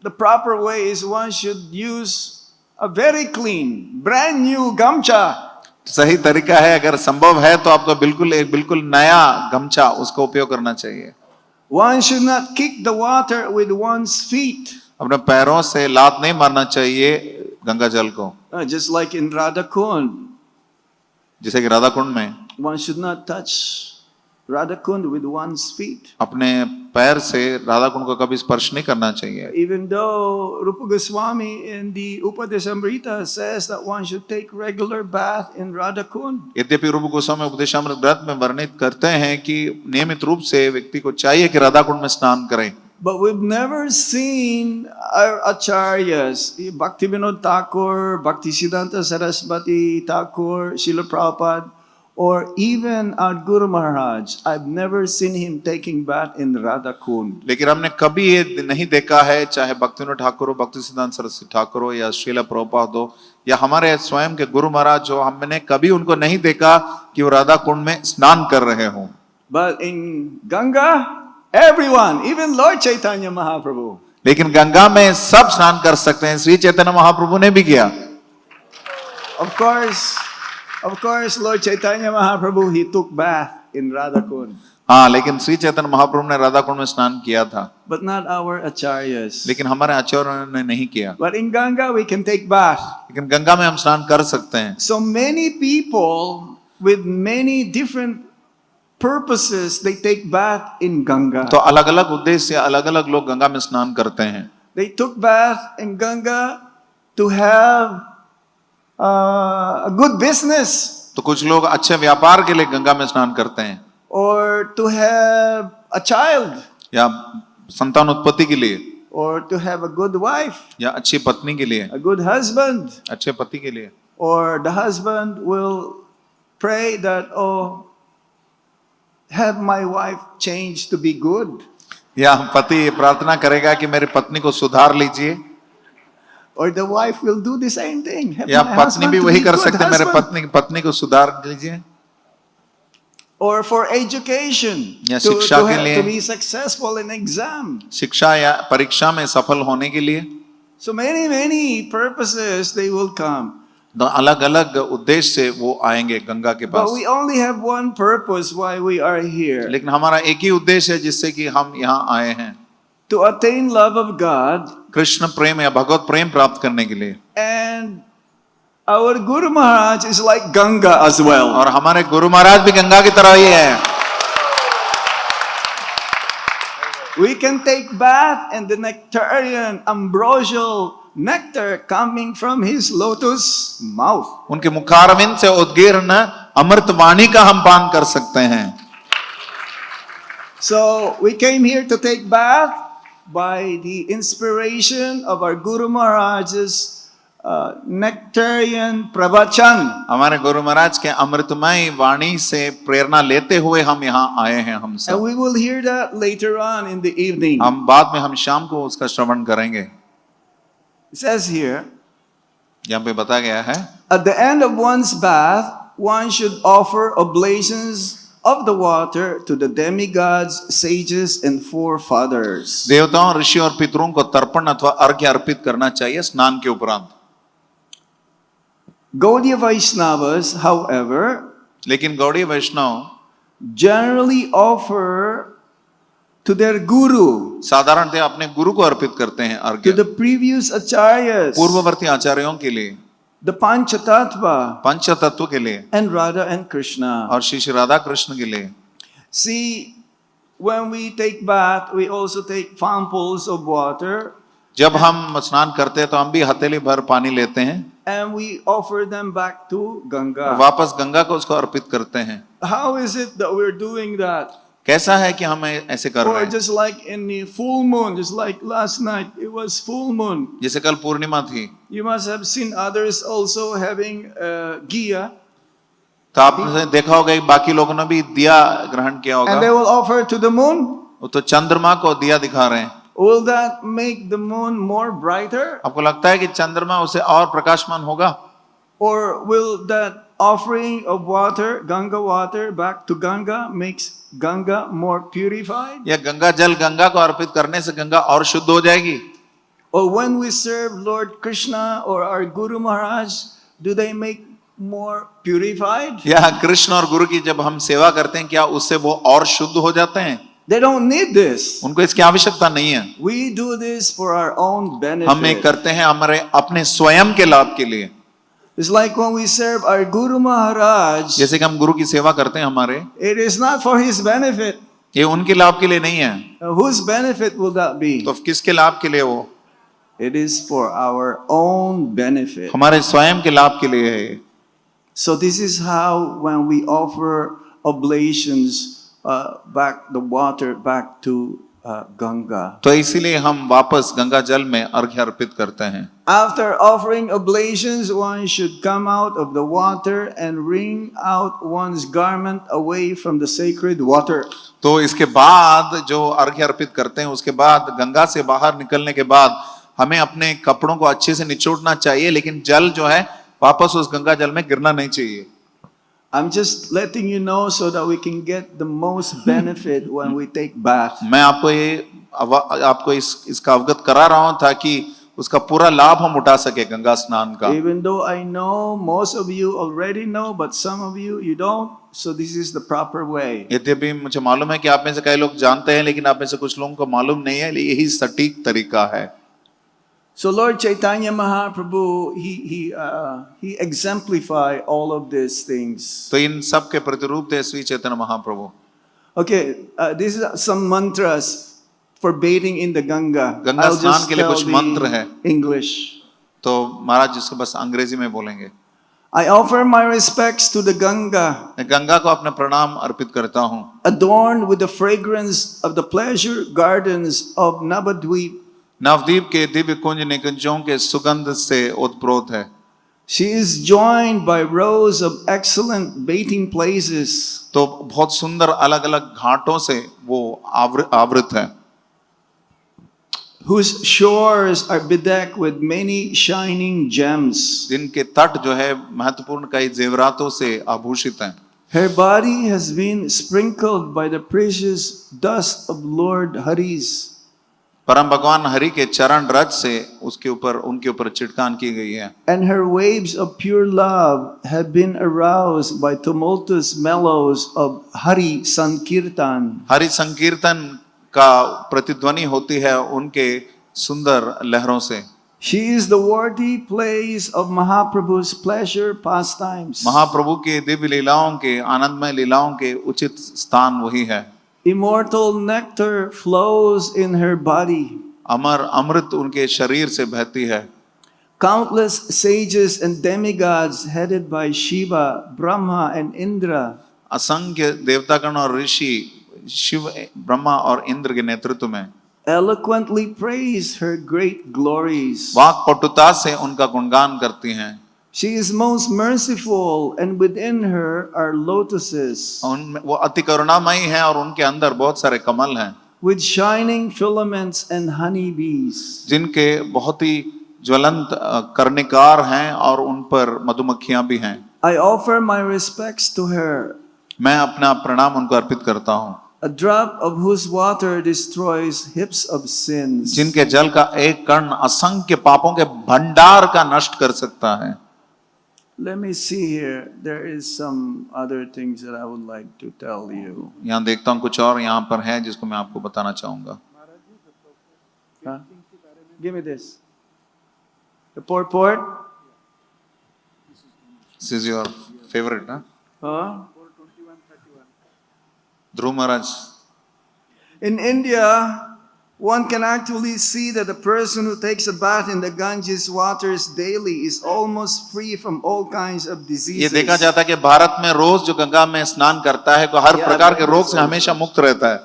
the proper way is one should use a very clean, brand new gamcha. सही तरीका है, अगर संभव है तो आपको बिल्कुल नया गमछा उसका उपयोग करना चाहिए। One should not kick the water with one's feet. अपने पैरों से लात नहीं मारना चाहिए गंगा जल को, Just like in Radhakund, जैसे कि राधा कुंड में one should not touch Radhakund with one's feet. अपने पैर से राधा कुंड को कभी स्पर्श नहीं करना चाहिए। Even though Rupa Goswami in the Upadesamrita says that one should take regular bath in Radhakund. यद्यपि रूप गोस्वामी उपदेशामृत ग्रंथ में वर्णित करते हैं कि नियमित रूप से व्यक्ति को चाहिए कि राधा कुंड में स्नान करें, But we've never seen our acharyas, Bhaktivinoda Thakur, Bhaktisiddhanta Saraswati Thakur, Srila Prabhupada, or even our Guru Maharaj. I've never seen him taking bath in Radha Kund. लेकिन हमने कभी ये नहीं देखा है, चाहे भक्तिविनोद ठाकुर हो, भक्ति सिद्धांत सरस्वती ठाकुर हो या श्रील प्रभुपाद हो या हमारे स्वयं के गुरु महाराज हो, हमने कभी उनको नहीं देखा कि वो राधा कुंड में स्नान कर रहे हों। But in Ganga, everyone, even Lord Chaitanya Mahaprabhu. लेकिन गंगा में सब स्नान कर सकते हैं, श्री चैतन्य महाप्रभु ने भी किया। Of course, Lord Chaitanya Mahaprabhu, he took bath in Radha Kund. हाँ, लेकिन श्री चैतन्य महाप्रभु ने राधा कुंड में स्नान किया था, But not our acharyas. लेकिन हमारे आचार्यों ने नहीं किया। But in Ganga, we can take bath. लेकिन गंगा में हम स्नान कर सकते हैं। So many people with many different purposes, they take bath in Ganga. तो अलग अलग उद्देश्य से अलग अलग लोग गंगा में स्नान करते हैं। They took bath in Ganga to have a good business, तो कुछ लोग अच्छे व्यापार के लिए गंगा में स्नान करते हैं, or to have a child, या संतान उत्पत्ति के लिए, or to have a good wife, या अच्छी पत्नी के लिए, a good husband. अच्छे पति के लिए। Or the husband will pray that, oh, have my wife change to be good. या पति प्रार्थना करेगा कि मेरी पत्नी को सुधार लीजिए, Or the wife will do the same thing. Have या my पत्नी husband भी to वही be कर good सकते हैं, मेरे husband. पत्नी को सुधार लीजिए। Or for education, या to, शिक्षा to, के have, लिए, to be successful in exam. शिक्षा या परीक्षा में सफल होने के लिए। So many purposes they will come. तो अलग अलग उद्देश्य से वो आएंगे गंगा के But pass, we only have one purpose why we are here. लेकिन हमारा एक ही उद्देश्य है जिससे कि हम यहाँ आए हैं, To attain love of God. Krishna प्रेम या भगवत प्रेम प्राप्त करने के लिए। And our Guru Maharaj is like Ganga as well. और हमारे गुरु महाराज भी गंगा की तरह ही है। We can take bath in the nectarian, ambrosial nectar coming from his lotus mouth. उनके मुखारविंद से उद्गीर्ण अमृत वाणी का हम पान कर सकते हैं। So we came here to take bath by the inspiration of our Guru Maharaj's nectarian pravachan. हमारे गुरु महाराज के अमृतमय वाणी से प्रेरणा लेते हुए हम यहाँ आए हैं हम And सब। we will hear that later on in the evening. हम बाद में हम शाम को उसका श्रवण करेंगे। It says here, यहाँ पे बताया गया है, at the end of one's bath, one should offer oblations of the water to the demigods, sages and forefathers. देवताओं, ऋषि और पितरों को तर्पण अथवा अर्घ्य अर्पित करना चाहिए स्नान के उपरांत। Gaudiya Vaishnavas, however, लेकिन गौड़ी वैष्णव generally offer to their guru, साधारणतः अपने गुरु को अर्पित करते हैं to अर्घ्य, the previous acharyas, पूर्ववर्ती आचार्यों के लिए, the Panchatattva, पंच तत्व के लिए and Radha and Krishna. और श्री श्री राधा कृष्ण के लिए। See, when we take bath, we also take palmfuls of water जब हम स्नान करते हैं तो हम भी हथेली भर पानी लेते हैं and we offer them back to और Ganga. वापस गंगा को उसको अर्पित करते हैं। How is it that we're doing that? कैसा है कि हम ऐसे कर रहे Or हैं? just like in the full moon, just like last night, it was full moon. जैसे कल पूर्णिमा थी, You must have seen others also having ghee, तो आपने देखा होगा कि बाकी लोगों ने भी दिया ग्रहण किया and they होगा, will offer to the moon. वो तो चंद्रमा को दिया दिखा रहे हैं। Will that make the moon more brighter? आपको लगता है कि चंद्रमा उसे और प्रकाशमान होगा, Or will that offering of water, Ganga water, back to Ganga makes Ganga more purified? या गंगा जल गंगा को अर्पित करने से गंगा और शुद्ध हो जाएगी? Or when we serve Lord Krishna or our Guru Maharaj, do they make more purified? या कृष्ण और गुरु की जब हम सेवा करते हैं क्या उससे वो और शुद्ध हो जाते हैं? They don't need this. उनको इसकी आवश्यकता नहीं है। We do this for our own हम ये benefit. करते हैं हमारे अपने स्वयं के लाभ के लिए। It's like when we serve our Guru Maharaj, जैसे कि हम गुरु की सेवा करते हैं हमारे, it is not for his benefit. ये उनके लाभ के लिए नहीं है। Whose benefit will that be? तो किसके लाभ के लिए वो? It is for our own benefit. हमारे स्वयं के लाभ के लिए है। So this is how when we offer oblations back the water back to Ganga. तो इसीलिए हम वापस गंगा जल में अर्घ्य अर्पित करते हैं। After offering oblations, one should come out of the water and wring out one's garment away from the sacred water. तो इसके बाद जो अर्घ्य अर्पित करते हैं उसके बाद गंगा से बाहर निकलने के बाद हमें अपने कपड़ों को अच्छे से निचोड़ना चाहिए, लेकिन जल जो है वापस उस गंगा जल में गिरना नहीं चाहिए। I'm just letting you know so that we can get the most benefit when we take bath. मैं आपको इसका अवगत करा रहा हूं ताकि उसका पूरा लाभ हम उठा सके गंगा स्नान का। Even though I know most of you already know, but some of you don't. So this is the proper way. यद्यपि मुझे मालूम है कि आप में से कई लोग जानते हैं, लेकिन आप में से कुछ लोगों को मालूम नहीं है, यही सटीक तरीका है। So Lord Chaitanya Mahaprabhu, he exemplified all of these things. तो इन सब के प्रतिरूप थे Shri Chaitanya Mahaprabhu. Okay, this is some mantras for bathing in the Ganga. Ganga I'll स्नान just के लिए tell कुछ the मंत्र है। English. तो महाराज जिसको बस अंग्रेजी में बोलेंगे। I offer my respects to the Ganga, मैं गंगा को अपने प्रणाम अर्पित करता हूँ, adorned with the fragrance of the pleasure gardens of Navadvip. Navdeep के दिव्य कुंज निकुंजों के सुगंध से ओतप्रोत है। She is joined by rows of excellent bathing places. तो बहुत सुंदर अलग अलग घाटों से वो आवृत है, whose shores are bedecked with many shining gems. जिनके तट जो है महत्वपूर्ण कई जेवरातों से आभूषित हैं। Her body has been sprinkled by the precious dust of Lord Hari's. परम भगवान हरि के चरण रज से उनके ऊपर छिड़कान की गई है। And her waves of pure love have been aroused by tumultuous mellows of Hari Sankirtan. Hari संकीर्तन का प्रतिध्वनि होती है उनके सुंदर लहरों से। She is the worthy place of Mahaprabhu's pleasure pastimes. महाप्रभु के दिव्य लीलाओं के आनंदमय लीलाओं के उचित स्थान वही है। Immortal nectar flows in her body. अमर अमृत उनके शरीर से बहती है। Countless sages and demigods headed by Shiva, Brahma and Indra असंख्य देवतागण और ऋषि शिव, ब्रह्मा और इंद्र के नेतृत्व में eloquently praise her great glories. वाक पटुता से उनका गुणगान करती हैं। She is most merciful, and within her are lotuses उनमें वो अति करुणामयी हैं और उनके अंदर बहुत सारे कमल हैं with shining filaments and honeybees. जिनके बहुत ही ज्वलंत कर्णिकार हैं और उन पर मधुमक्खियां भी हैं। I offer my respects to her, मैं अपना प्रणाम उनको अर्पित करता हूँ, a drop of whose water destroys heaps of sins. जिनके जल का एक कण असंख्य पापों के भंडार का नष्ट कर सकता है। Let me see here. There is some other things that I would like to tell you. यहाँ देखता हूँ कुछ और यहाँ पर है जिसको मैं आपको बताना चाहूंगा। Huh? Give me this. The purport. This is your favorite, ना? Huh? Dhruv Maharaj, In India, one can actually see that the person who takes a bath in the Ganges waters daily is almost free from all kinds of ये diseases. देखा जाता है कि भारत में रोज जो गंगा में स्नान करता है वो हर Yeah, प्रकार के that रोग is से so. हमेशा मुक्त रहता है।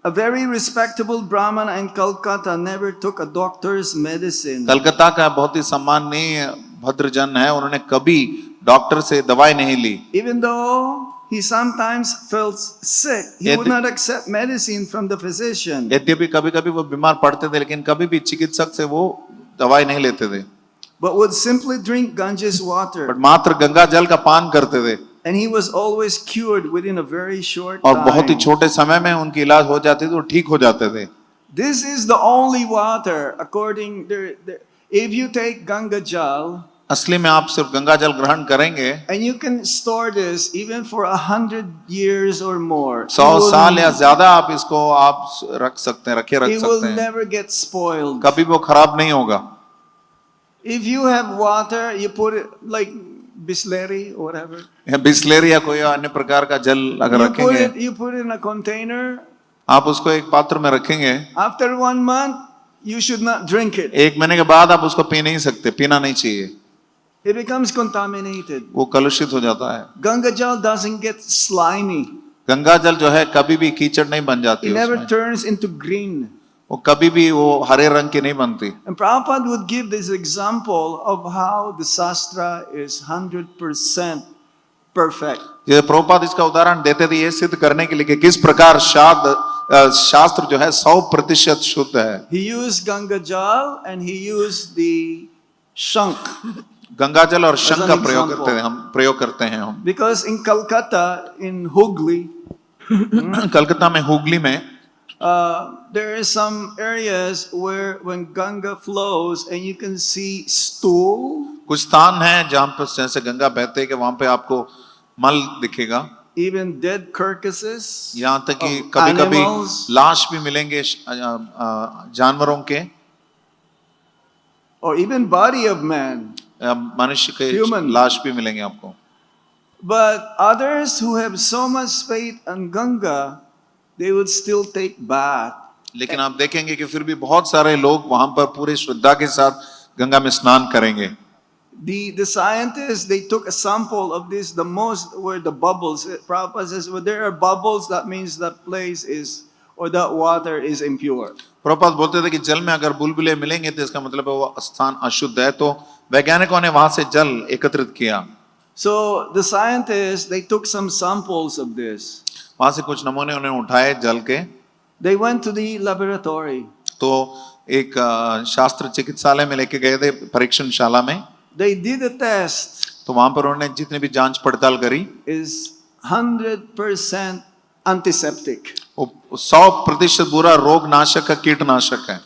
A very respectable Brahmana in Calcutta never took a doctor's medicine. Calcutta का बहुत ही सम्माननीय भद्रजन है, उन्होंने कभी डॉक्टर से दवाई नहीं ली। Even though he sometimes felt sick, he would not accept medicine from the physician. यद्यपि कभी कभी वो बीमार पड़ते थे लेकिन कभी भी चिकित्सक से वो दवाई नहीं लेते थे, But would simply drink Ganges water. But मात्र गंगा जल का पान करते थे And he was always cured within a very short और बहुत ही time. छोटे समय में उनकी इलाज हो जाती थी, वो ठीक हो जाते थे। This is the only water, according if you take Ganga Jal, असली में आप सिर्फ गंगा जल ग्रहण करेंगे, and you can store this even for 100 years or more. 100 साल या ज्यादा आप इसको आप रख सकते हैं, रख It will सकते हैं, never get spoiled. कभी वो खराब नहीं होगा। If you have water, you put it like Bisleri or whatever. या बिस्लेरी या कोई अन्य प्रकार का जल अगर रखेंगे, You put it in a container. आप उसको एक पात्र में रखेंगे, After 1 month, you should not drink it. एक महीने के बाद आप उसको पी नहीं सकते, पीना नहीं चाहिए, It becomes contaminated. वो कलुषित हो जाता है। Ganga Jal doesn't get slimy. Ganga जल जो है कभी भी कीचड़ नहीं बन जाती It never उसमें, turns into green. वो कभी भी वो हरे रंग की नहीं बनती। And Prabhupada would give this example of how the Shastra is 100% perfect. ये प्रभुपाद इसका उदाहरण देते थे ये सिद्ध करने के लिए कि किस प्रकार शास्त्र जो है 100% शुद्ध है। He used Ganga Jal and he used the Shank. Ganga जल और शंख का an प्रयोग example. करते हैं, हम प्रयोग करते हैं हम। Because in Calcutta, in Hooghly, Calcutta में हुगली में there are some areas where when Ganga flows and you can see stool, कुछ स्थान है जहाँ पर जैसे गंगा बहते कि वहां पे आपको मल दिखेगा, even dead carcasses यहाँ तक कि of कभी कभी animals, लाश भी मिलेंगे जानवरों के, or even body of man. मनुष्य के Human. लाश भी मिलेंगे आपको। But others who have so much faith in Ganga, they would still take bath. लेकिन आप देखेंगे कि फिर भी बहुत सारे लोग वहां पर पूरे श्रद्धा के साथ गंगा में स्नान करेंगे। The scientists, they took a sample of this, the most where the bubbles. Prabhupada says, when there are bubbles, that means that place is, or that water is impure. Prabhupada बोलते थे कि जल में अगर बुलबुले मिलेंगे तो इसका मतलब है वो स्थान अशुद्ध है, तो वैज्ञानिकों ने वहां से जल एकत्रित किया। So the scientists, they took some samples of this. वहां से कुछ नमूने उन्होंने उठाए जल के, They went to the laboratory. तो एक शास्त्र चिकित्सालय में लेके गए थे, परीक्षणशाला में। They did a test. तो वहां पर उन्होंने जितने भी जांच पड़ताल करी, Is 100% antiseptic. वो 100% बुरा रोग नाशक है, कीटनाशक है।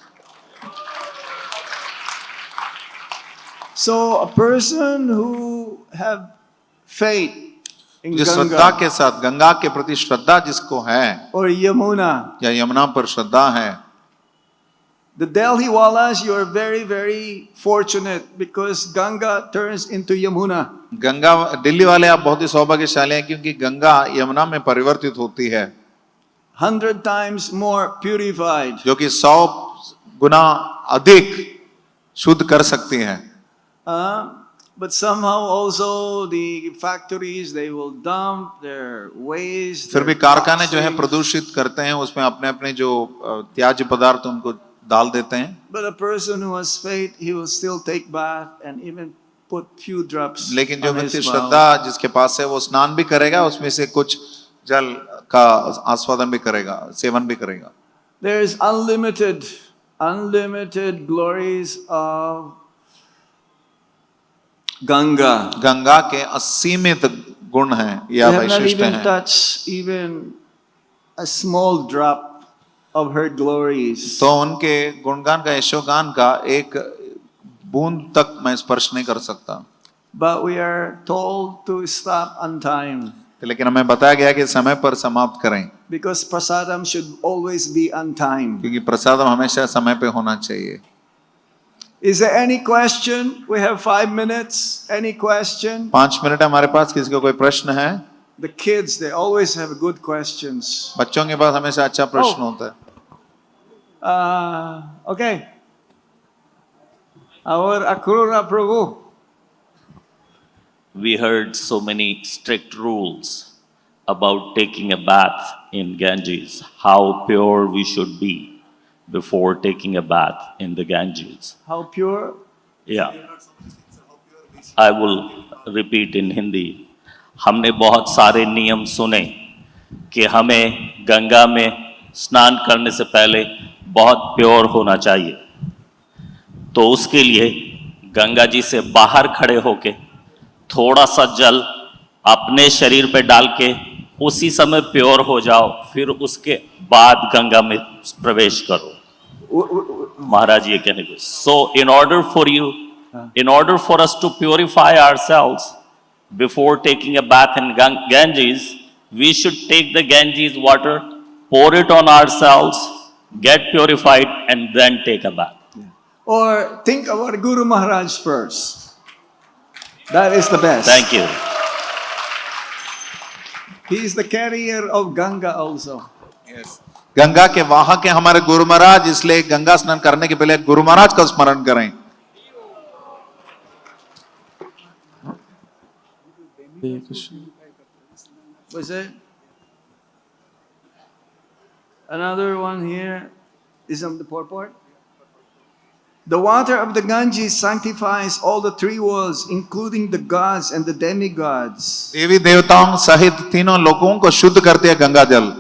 So a person who have faith in जो श्रद्धा Ganga के साथ, गंगा के प्रति श्रद्धा जिसको है or Yamuna, या यमुना पर श्रद्धा है, The Delhiwalas, you are very, very fortunate because Ganga turns into Yamuna. Ganga Delhi वाले आप बहुत ही सौभाग्यशाली हैं क्योंकि गंगा यमुना में परिवर्तित होती है 100 times more purified. जो कि 100 गुना अधिक शुद्ध कर सकती है But somehow also the factories, they will dump their waste. फिर भी their कारखाने जो है toxins. प्रदूषित करते हैं उसमें अपने अपने जो त्याज्य पदार्थ उनको डाल देते हैं But a person who has faith, he will still take bath and even put few drops लेकिन जो on व्यक्ति his श्रद्धा mouth. जिसके पास है वो स्नान भी करेगा उसमें से कुछ जल का आस्वादन भी करेगा सेवन भी करेगा There is unlimited glories of Ganga. Ganga के असीमित गुण हैं We या have not वैशिष्ट even हैं touched even a small drop of her glories. तो उनके गुणगान का यशोगान का एक बूंद तक मैं स्पर्श नहीं कर सकता But we are told to stop on time लेकिन हमें बताया गया कि समय पर समाप्त करें because prasadam should always be on time. क्योंकि प्रसादम हमेशा समय पे होना चाहिए Is there any question? We have 5 minutes. Any question? 5 minute है हमारे पास किसी को कोई प्रश्न है The kids, they always have good questions. बच्चों के पास हमेशा अच्छा प्रश्न होता है Okay. Our Akrura Prabhu. We heard so many strict rules about taking a bath in Ganges, how pure we should be before taking a bath in the Ganges. How pure? Yeah. I will repeat in Hindi. हमने बहुत सारे नियम सुने कि हमें गंगा में स्नान करने से पहले बहुत प्योर होना चाहिए तो उसके लिए गंगा जी से बाहर खड़े होके थोड़ा सा जल अपने शरीर पे डाल के उसी समय प्योर हो जाओ फिर उसके बाद गंगा में प्रवेश करो महाराज ये कहने को सो in order for us to purify ourselves before taking a bath in Ganges we should take the Ganges water pour it on ourselves get purified and then take a bath. Or think about Guru Maharaj first. That is the best. Thank you. He is the carrier of Ganga also. Ganga के वाहक है हमारे गुरु महाराज इसलिए गंगा स्नान करने के पहले गुरु महाराज का स्मरण करें Was it? Another one here is on the purport. The water of the Ganges sanctifies all the three worlds, including the gods and the demigods, देवी देवताओं सहित तीनों लोगों को शुद्ध करती है गंगा जल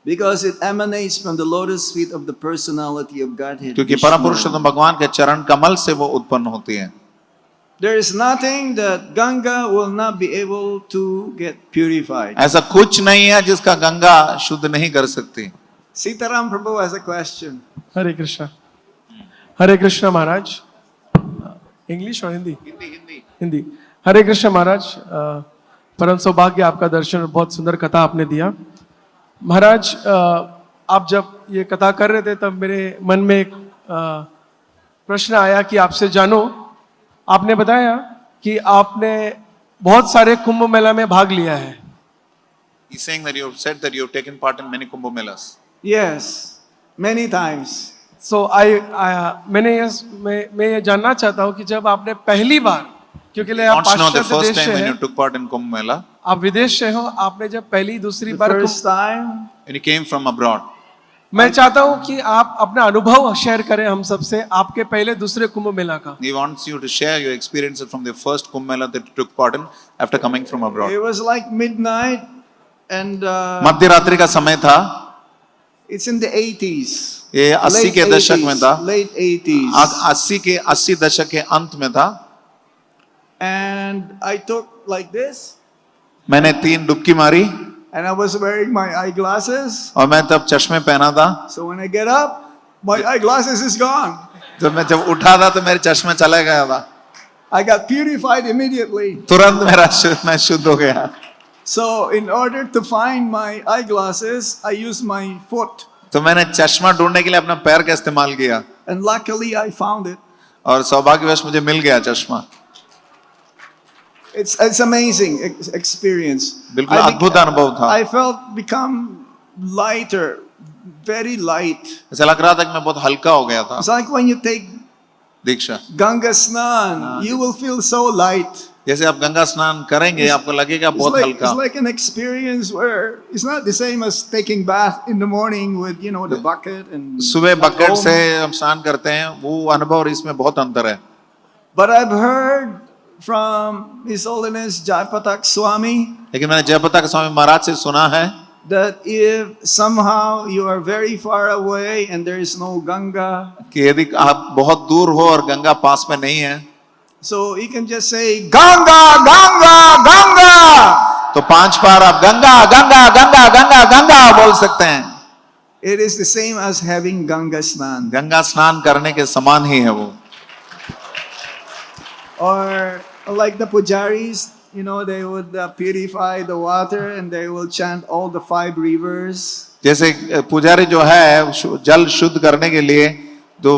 because it emanates from the lotus feet of the personality of Godhead. क्योंकि Vishnu. परम पुरुषोत्तम भगवान के चरण कमल से वो उत्पन्न होती है There is nothing that Ganga will not be able to get purified. ऐसा कुछ नहीं है जिसका गंगा शुद्ध नहीं कर सकती Sitaram Prabhu has a question. Hare Krishna Maharaj English और हिंदी हिंदी हरे कृष्णा महाराज परम सौभाग्य आपका दर्शन और बहुत सुंदर कथा आपने दिया महाराज आप जब ये कथा कर रहे थे तब मेरे मन में एक प्रश्न आया कि आपसे जानो आपने बताया कि आपने बहुत सारे कुंभ मेला में भाग लिया है He's saying that you have said that you have taken part in many Kumbh Melas. Yes, many times. सो मैं ये जानना चाहता हूँ कि जब आपने पहली बार क्योंकि आप Want to know the पाश्चात्य first देश time से when you हैं took part in Kumbh Mela? आप विदेश से हो आपने जब पहली दूसरी The bar first time, When you came from abroad. मैं चाहता हूँ कि आप अपना अनुभव शेयर करें हम सबसे आपके पहले दूसरे कुंभ मेला का He wants you to share your experiences from the first Kumbh Mela that you took part in after coming from abroad. it was like midnight and मध्य रात्रि का समय था it's in the 80s. ये 80 के दशक में था Late 80s. 80 दशक के अंत में था And I took like this मैंने 3 डुबकी मारी and I was wearing my eyeglasses. और मैं तब चश्मे पहना था So when I get up, my eyeglasses is gone. तो मैं जब उठा था तो मेरे चश्मे चला गया था I got purified immediately. तुरंत मैं शुद्ध हो गया So in order to find my eyeglasses, I used my foot. तो मैंने चश्मा ढूंढने के लिए अपना पैर का इस्तेमाल किया And luckily I found it. और सौभाग्यवश मुझे मिल गया चश्मा। It's amazing experience. बिल्कुल I अद्भुत अनुभव था। I felt become lighter, very light. ऐसा लग रहा था कि मैं बहुत हल्का हो गया था। It's like when you take Diksha, Ganga Snan, you will feel so light. जैसे आप गंगा स्नान करेंगे आपको लगेगा बहुत हल्का। It's like an experience where it's not the same as taking bath in the morning with the bucket and सुबह at bucket home. से हम स्नान करते हैं, वो अनुभव और इसमें बहुत अंतर है। But I've heard from His Holiness Jayapatak Swami लेकिन मैंने जयपताक स्वामी महाराज से सुना है that if somehow you are very far away and there is no Ganga, कि यदि आप बहुत दूर हो और गंगा पास में नहीं है, so you can just say Ganga, Ganga, Ganga. तो 5 बार आप गंगा गंगा गंगा गंगा गंगा बोल सकते हैं। It is the same as having Ganga Snan. Ganga स्नान करने के समान ही है वो। Or like the pujaris, they would purify the water and they will chant all the 5 rivers. जैसे पुजारी जो है जल शुद्ध करने के लिए तो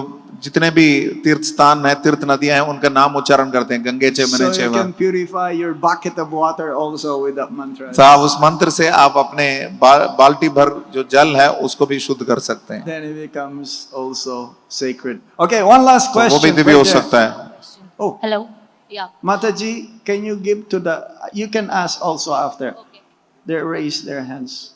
जितने भी तीर्थ स्थान है, तीर्थ नदियां हैं, उनका नाम उच्चारण करते हैं, गंगे चे So मने you चे can purify your bucket of water also with that mantra. साहब उस मंत्र से आप अपने बाल्टी भर जो जल है उसको भी शुद्ध कर सकते हैं, Then it becomes also sacred. Okay, one last तो वो question. भी दिव्य हो right there. सकता है। Oh, Hello. Yeah. Mataji, can you give to the? You can ask also after. Okay. They raise their hands.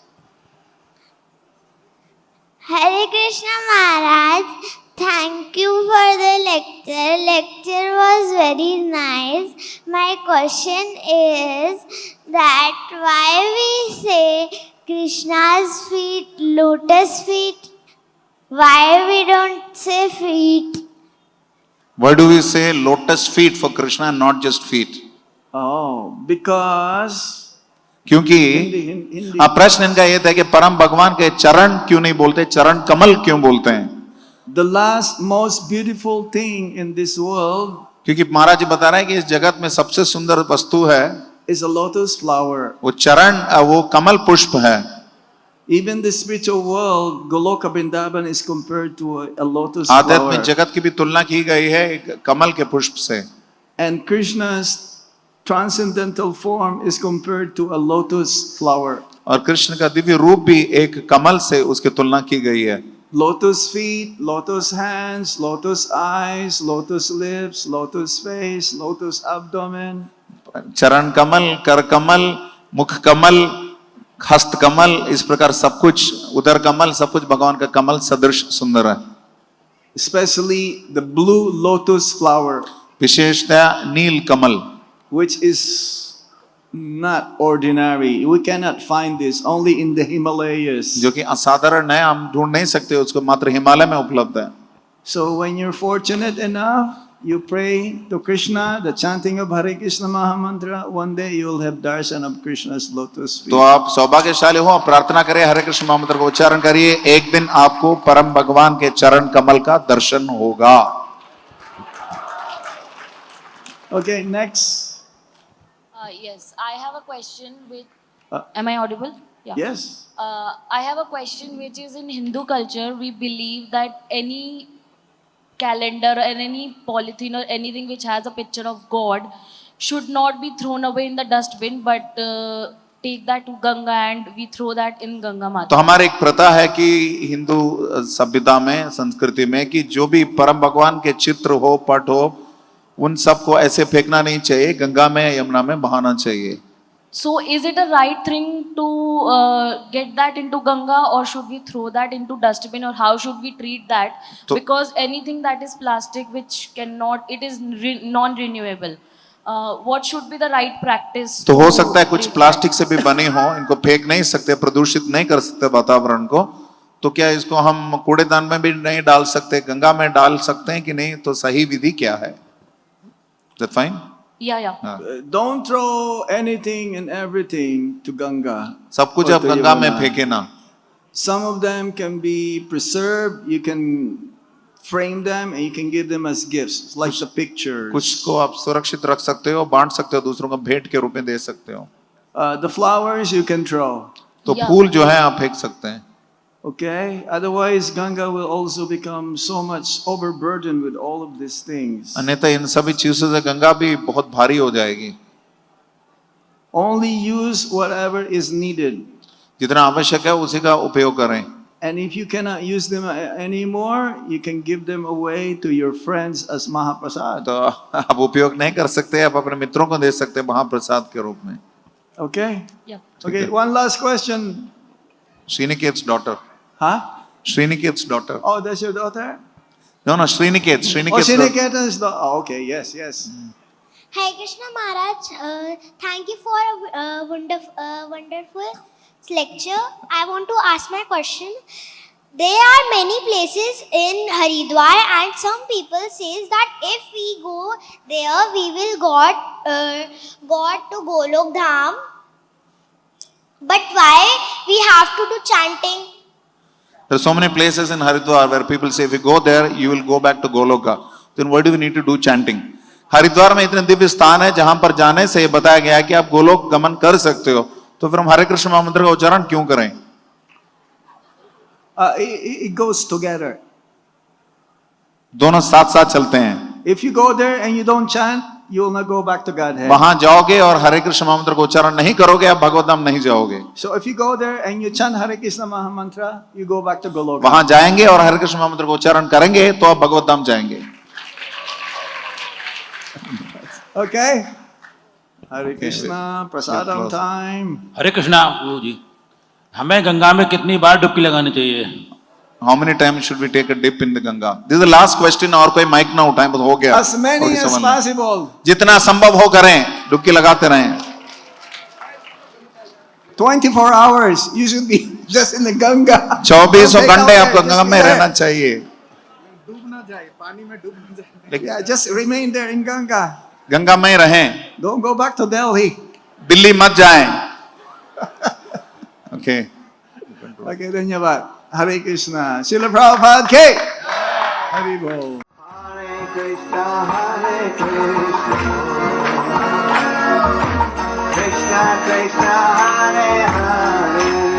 Hare Krishna Maharaj, thank you for the lecture. Lecture was very nice. My question is that why we say Krishna's feet, lotus feet? Why we don't say feet? Why do we say lotus feet for Krishna and not just feet? Oh, because क्योंकि Hindi. प्रश्न इनका ये था कि परम भगवान के चरण क्यों नहीं बोलते, चरण कमल क्यों बोलते हैं? The last most beautiful thing in this world क्योंकि महाराज जी बता रहे हैं कि इस जगत में सबसे सुंदर वस्तु है is a lotus flower. वो चरण, वो कमल पुष्प है। Even the spiritual world, Goloka Vrindavan is compared to a lotus आध्यात्मिक flower. जगत की भी तुलना की गई है एक कमल के पुष्प से, And Krishna's transcendental form is compared to a lotus flower. और कृष्ण का दिव्य रूप भी एक कमल से उसकी तुलना की गई है। Lotus feet, lotus hands, lotus eyes, lotus lips, lotus face, lotus abdomen. चरण कमल, कर कमल, मुख कमल, हस्त कमल, इस प्रकार सब कुछ, उदर कमल, सब कुछ भगवान का कमल सदृश सुंदर है। Especially the blue lotus flower, विशेषतया Neel Kamal, which is not ordinary. We cannot find this only in the Himalayas. जो कि असाधारण है, हम ढूंढ नहीं सकते उसको, मात्र हिमालय में उपलब्ध है। So when you're fortunate enough, you pray to Krishna, the chanting of Hare Krishna Mahamantra, one day you will have darshan of Krishna's lotus feet. तो आप सौभाग्यशाली हो, प्रार्थना करिए, हरे कृष्ण महामंत्र को उच्चारण करिए, एक दिन आपको परम भगवान के चरण कमल का दर्शन होगा। Okay, next. Yes, I have a question with. Uh, Am I audible? Yeah. Yes. I have a question which is in Hindu culture, we believe that any calendar or any polythene or anything which has a picture of God should not be thrown away in the dustbin, but take that to Ganga and we throw that in Ganga तो Mata. हमारे एक प्रथा है कि हिंदू सभ्यता में, संस्कृति में, कि जो भी परम भगवान के चित्र हो, पट हो, उन सबको ऐसे फेंकना नहीं चाहिए, गंगा में, यमुना में बहाना चाहिए। So is it a right thing to get that into Ganga, or should we throw that into dustbin, or how should we treat that? So- Because anything that is plastic which cannot, it is non-renewable. What should be the right practice? तो to हो सकता है कुछ treat plastic से भी बने हो, इनको फेंक नहीं सकते, प्रदूषित नहीं कर सकते वातावरण को, तो क्या इसको हम कूड़ेदान में भी नहीं डाल सकते, गंगा में डाल सकते हैं कि नहीं? तो सही विधि क्या है? Is that fine? Yeah. हाँ। Don't throw anything and everything to Ganga. सब कुछ or अब to गंगा में Yamuna. फेंके ना। Some of them can be preserved. You can frame them and you can give them as gifts, like the pictures. कुछ को आप सुरक्षित रख सकते हो, बांट सकते हो, दूसरों को भेंट के रूप में दे सकते हो। The flowers you can throw. तो Yeah. फूल जो है आप फेंक सकते हैं। Okay? Otherwise, Ganga will also become so much overburdened with all of these things. अन्यथा इन सभी चीजों से गंगा भी बहुत भारी हो जाएगी. Only use whatever is needed. जितना आवश्यक है उसी का उपयोग करें. And if you cannot use them anymore, you can give them away to your friends as Mahaprasad. तो आप उपयोग नहीं कर सकते, आप अपने मित्रों को दे सकते हैं महाप्रसाद के रूप में. Okay? Yeah. Okay, one last question. Sriniket's daughter. Huh? Sriniket's daughter. Oh, that's your daughter? No, Sriniket. Oh, Sriniket's daughter. Sriniketan's daughter. Oh, okay, yes, yes. Hare Krishna Maharaj, thank you for a wonderful lecture. I want to ask my question. There are many places in Haridwar, and some people says that if we go there, we will got to Golok Dham. But why we have to do chanting? There are so many places in Haridwar where people say if you go there, you will go back to Goloka. Then why do we need to do chanting? Haridwar में इतने दिव्य स्थान है जहां पर जाने से बताया गया है कि आप गोलोक गमन कर सकते हो, तो फिर हम हरे कृष्ण महामंत्र का उच्चारण क्यों करें? It goes together. दोनों साथ साथ चलते हैं. If you go there and you don't chant, you will not go back to Godhead. वहां जाओगे और हरे कृष्ण महामंत्र का उच्चारण नहीं करोगे, आप भगवत धाम नहीं जाओगे. So if you go there and you chant Hare Krishna Mahamantra, you go back to Goloka. वहां जाएंगे और हरे कृष्ण महामंत्र का उच्चारण करेंगे तो आप भगवत धाम जाएंगे. Okay? Hare Krishna, prasadam time. हरे कृष्णा गुरु जी, हमें गंगा में कितनी बार डुबकी लगानी चाहिए? How many times should we take a dip in the Ganga? This is the last question. और कोई माइक ना उठाएं, बस हो गया. As many as possible. जितना संभव हो करें, डुबकी लगाते रहें. 24 hours. You should be just in the Ganga. 24 घंटे आपको गंगा में रहना चाहिए. Yeah, just remain there in Ganga. Ganga में रहें. Don't go back to Delhi. Delhi मत जाएं. Okay. Okay, धन्यवाद. Hare Krishna. Srila Prabhupada Ki. Hari Bol. Hare Krishna, Hare Krishna. Krishna Krishna, Hare Hare.